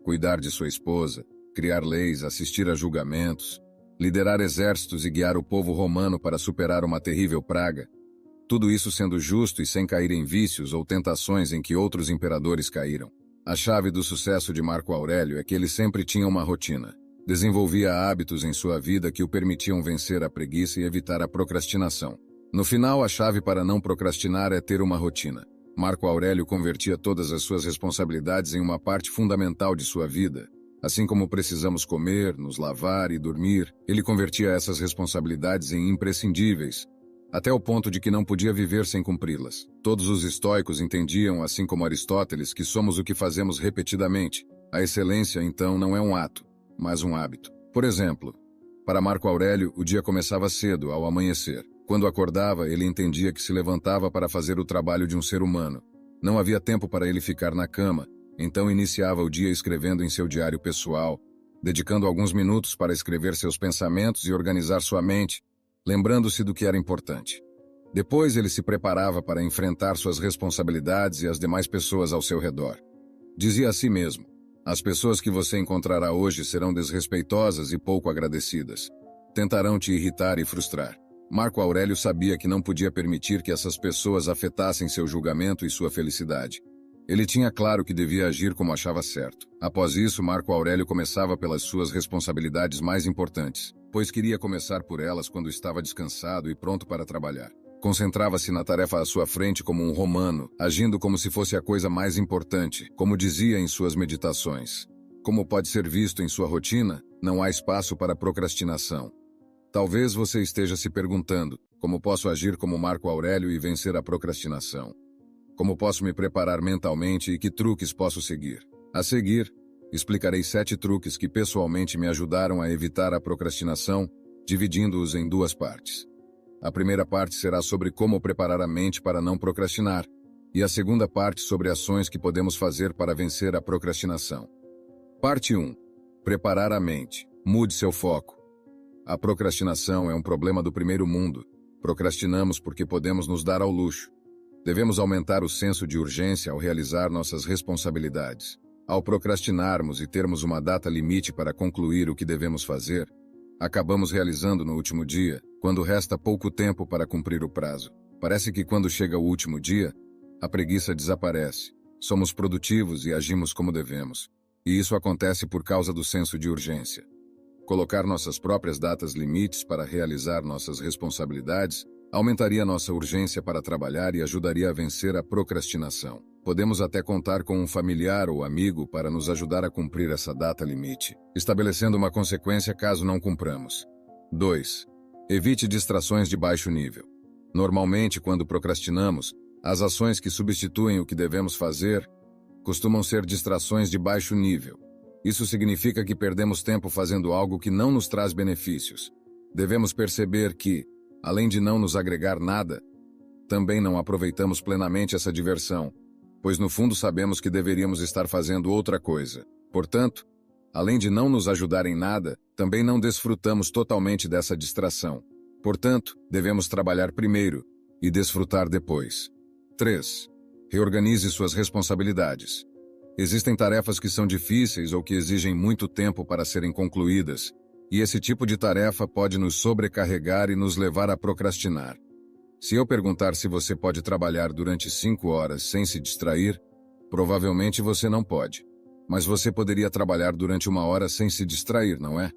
cuidar de sua esposa, criar leis, assistir a julgamentos, liderar exércitos e guiar o povo romano para superar uma terrível praga, tudo isso sendo justo e sem cair em vícios ou tentações em que outros imperadores caíram. A chave do sucesso de Marco Aurélio é que ele sempre tinha uma rotina. Desenvolvia hábitos em sua vida que o permitiam vencer a preguiça e evitar a procrastinação. No final, a chave para não procrastinar é ter uma rotina. Marco Aurélio convertia todas as suas responsabilidades em uma parte fundamental de sua vida. Assim como precisamos comer, nos lavar e dormir, ele convertia essas responsabilidades em imprescindíveis, até o ponto de que não podia viver sem cumpri-las. Todos os estoicos entendiam, assim como Aristóteles, que somos o que fazemos repetidamente. A excelência, então, não é um ato, mas um hábito. Por exemplo, para Marco Aurélio, o dia começava cedo, ao amanhecer. Quando acordava, ele entendia que se levantava para fazer o trabalho de um ser humano. Não havia tempo para ele ficar na cama, então iniciava o dia escrevendo em seu diário pessoal, dedicando alguns minutos para escrever seus pensamentos e organizar sua mente, lembrando-se do que era importante. Depois ele se preparava para enfrentar suas responsabilidades e as demais pessoas ao seu redor. Dizia a si mesmo: as pessoas que você encontrará hoje serão desrespeitosas e pouco agradecidas. Tentarão te irritar e frustrar. Marco Aurélio sabia que não podia permitir que essas pessoas afetassem seu julgamento e sua felicidade. Ele tinha claro que devia agir como achava certo. Após isso, Marco Aurélio começava pelas suas responsabilidades mais importantes, pois queria começar por elas quando estava descansado e pronto para trabalhar. Concentrava-se na tarefa à sua frente como um romano, agindo como se fosse a coisa mais importante, como dizia em suas meditações. Como pode ser visto em sua rotina, não há espaço para procrastinação. Talvez você esteja se perguntando: como posso agir como Marco Aurélio e vencer a procrastinação? Como posso me preparar mentalmente e que truques posso seguir? A seguir, explicarei 7 truques que pessoalmente me ajudaram a evitar a procrastinação, dividindo-os em 2 partes. A primeira parte será sobre como preparar a mente para não procrastinar, e a segunda parte sobre ações que podemos fazer para vencer a procrastinação. Parte 1. Preparar a mente. Mude seu foco. A procrastinação é um problema do primeiro mundo. Procrastinamos porque podemos nos dar ao luxo. Devemos aumentar o senso de urgência ao realizar nossas responsabilidades. Ao procrastinarmos e termos uma data limite para concluir o que devemos fazer, acabamos realizando no último dia, quando resta pouco tempo para cumprir o prazo. Parece que quando chega o último dia, a preguiça desaparece. Somos produtivos e agimos como devemos. E isso acontece por causa do senso de urgência. Colocar nossas próprias datas limites para realizar nossas responsabilidades aumentaria nossa urgência para trabalhar e ajudaria a vencer a procrastinação. Podemos até contar com um familiar ou amigo para nos ajudar a cumprir essa data limite, estabelecendo uma consequência caso não cumpramos. 2. Evite distrações de baixo nível. Normalmente, quando procrastinamos, as ações que substituem o que devemos fazer costumam ser distrações de baixo nível. Isso significa que perdemos tempo fazendo algo que não nos traz benefícios. Devemos perceber que, além de não nos agregar nada, também não aproveitamos plenamente essa diversão, pois no fundo sabemos que deveríamos estar fazendo outra coisa. Portanto, além de não nos ajudar em nada, também não desfrutamos totalmente dessa distração. Portanto, devemos trabalhar primeiro e desfrutar depois. 3. Reorganize suas responsabilidades. Existem tarefas que são difíceis ou que exigem muito tempo para serem concluídas, e esse tipo de tarefa pode nos sobrecarregar e nos levar a procrastinar. Se eu perguntar se você pode trabalhar durante 5 horas sem se distrair, provavelmente você não pode. Mas você poderia trabalhar durante 1 hora sem se distrair, não é?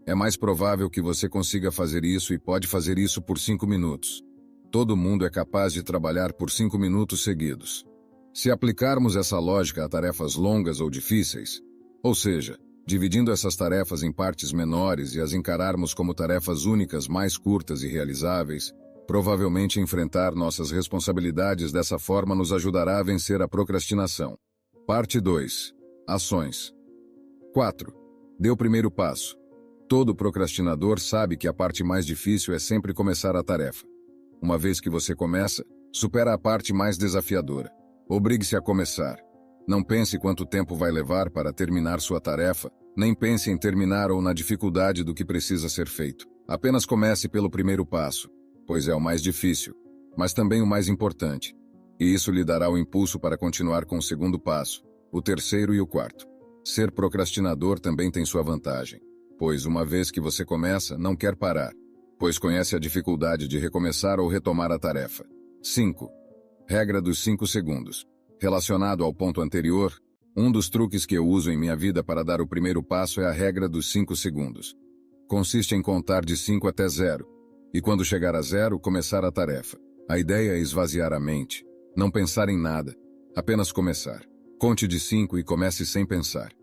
É mais provável que você consiga fazer isso e pode fazer isso por 5 minutos. Todo mundo é capaz de trabalhar por 5 minutos seguidos. Se aplicarmos essa lógica a tarefas longas ou difíceis, ou seja, dividindo essas tarefas em partes menores e as encararmos como tarefas únicas mais curtas e realizáveis, provavelmente enfrentar nossas responsabilidades dessa forma nos ajudará a vencer a procrastinação. Parte 2. Ações. 4. Dê o primeiro passo. Todo procrastinador sabe que a parte mais difícil é sempre começar a tarefa. Uma vez que você começa, supera a parte mais desafiadora. Obrigue-se a começar. Não pense quanto tempo vai levar para terminar sua tarefa, nem pense em terminar ou na dificuldade do que precisa ser feito. Apenas comece pelo primeiro passo, pois é o mais difícil, mas também o mais importante. E isso lhe dará o impulso para continuar com o segundo passo, o terceiro e o quarto. Ser procrastinador também tem sua vantagem, pois uma vez que você começa, não quer parar, pois conhece a dificuldade de recomeçar ou retomar a tarefa. 5. Regra dos 5 segundos. Relacionado ao ponto anterior, um dos truques que eu uso em minha vida para dar o primeiro passo é a regra dos 5 segundos. Consiste em contar de 5 até 0, e quando chegar a 0, começar a tarefa. A ideia é esvaziar a mente, não pensar em nada, apenas começar. Conte de 5 e comece sem pensar.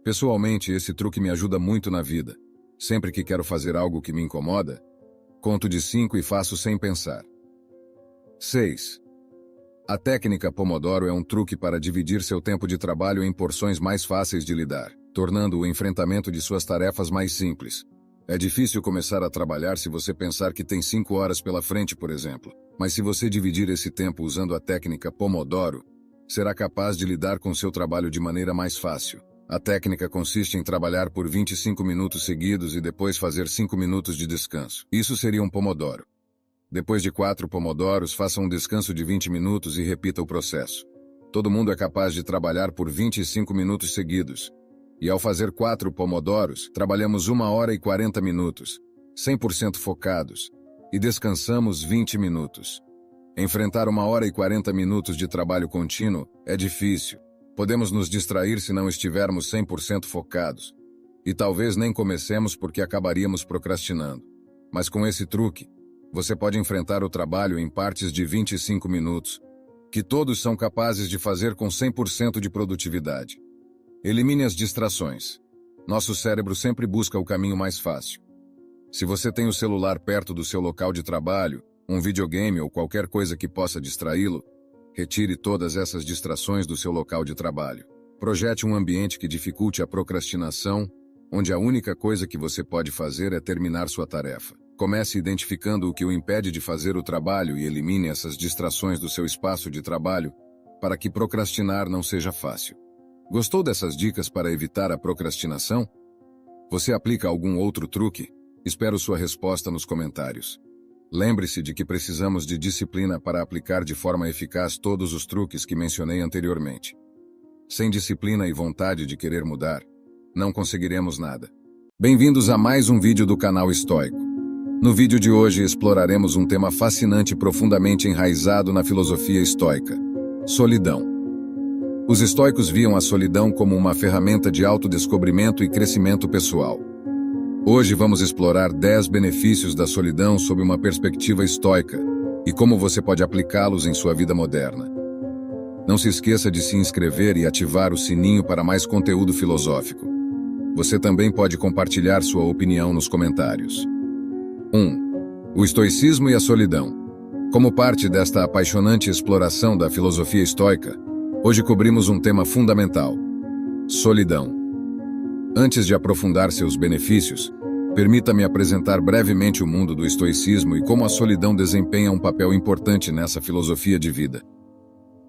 Pessoalmente, esse truque me ajuda muito na vida. Sempre que quero fazer algo que me incomoda, conto de 5 e faço sem pensar. 6. A técnica Pomodoro é um truque para dividir seu tempo de trabalho em porções mais fáceis de lidar, tornando o enfrentamento de suas tarefas mais simples. É difícil começar a trabalhar se você pensar que tem 5 horas pela frente, por exemplo. Mas se você dividir esse tempo usando a técnica Pomodoro, será capaz de lidar com seu trabalho de maneira mais fácil. A técnica consiste em trabalhar por 25 minutos seguidos e depois fazer 5 minutos de descanso. Isso seria um Pomodoro. Depois de 4 pomodoros, faça um descanso de 20 minutos e repita o processo. Todo mundo é capaz de trabalhar por 25 minutos seguidos. E ao fazer 4 pomodoros, trabalhamos 1 hora e 40 minutos, 100% focados, e descansamos 20 minutos. Enfrentar 1 hora e 40 minutos de trabalho contínuo é difícil. Podemos nos distrair se não estivermos 100% focados. E talvez nem comecemos porque acabaríamos procrastinando. Mas com esse truque, você pode enfrentar o trabalho em partes de 25 minutos, que todos são capazes de fazer com 100% de produtividade. Elimine as distrações. Nosso cérebro sempre busca o caminho mais fácil. Se você tem o celular perto do seu local de trabalho, um videogame ou qualquer coisa que possa distraí-lo, retire todas essas distrações do seu local de trabalho. Projete um ambiente que dificulte a procrastinação, onde a única coisa que você pode fazer é terminar sua tarefa. Comece identificando o que o impede de fazer o trabalho e elimine essas distrações do seu espaço de trabalho para que procrastinar não seja fácil. Gostou dessas dicas para evitar a procrastinação? Você aplica algum outro truque? Espero sua resposta nos comentários. Lembre-se de que precisamos de disciplina para aplicar de forma eficaz todos os truques que mencionei anteriormente. Sem disciplina e vontade de querer mudar, não conseguiremos nada. Bem-vindos a mais um vídeo do canal Estoico. No vídeo de hoje exploraremos um tema fascinante e profundamente enraizado na filosofia estoica: solidão. Os estoicos viam a solidão como uma ferramenta de autodescobrimento e crescimento pessoal. Hoje vamos explorar 10 benefícios da solidão sob uma perspectiva estoica e como você pode aplicá-los em sua vida moderna. Não se esqueça de se inscrever e ativar o sininho para mais conteúdo filosófico. Você também pode compartilhar sua opinião nos comentários. 1. O estoicismo e a solidão. Como parte desta apaixonante exploração da filosofia estoica, hoje cobrimos um tema fundamental: solidão. Antes de aprofundar seus benefícios, permita-me apresentar brevemente o mundo do estoicismo e como a solidão desempenha um papel importante nessa filosofia de vida.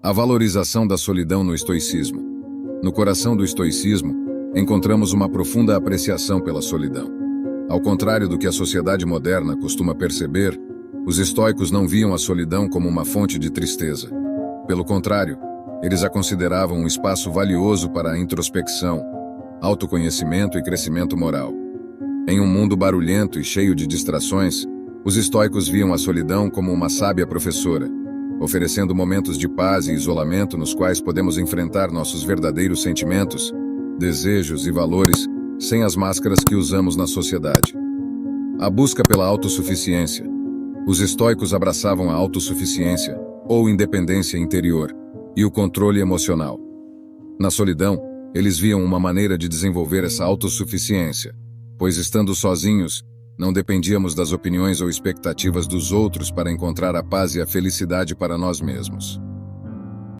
A valorização da solidão no estoicismo. No coração do estoicismo, encontramos uma profunda apreciação pela solidão. Ao contrário do que a sociedade moderna costuma perceber, os estoicos não viam a solidão como uma fonte de tristeza. Pelo contrário, eles a consideravam um espaço valioso para a introspecção, autoconhecimento e crescimento moral. Em um mundo barulhento e cheio de distrações, os estoicos viam a solidão como uma sábia professora, oferecendo momentos de paz e isolamento nos quais podemos enfrentar nossos verdadeiros sentimentos, desejos e valores, sem as máscaras que usamos na sociedade. A busca pela autossuficiência. Os estoicos abraçavam a autossuficiência, ou independência interior, e o controle emocional. Na solidão, eles viam uma maneira de desenvolver essa autossuficiência, pois estando sozinhos, não dependíamos das opiniões ou expectativas dos outros para encontrar a paz e a felicidade para nós mesmos.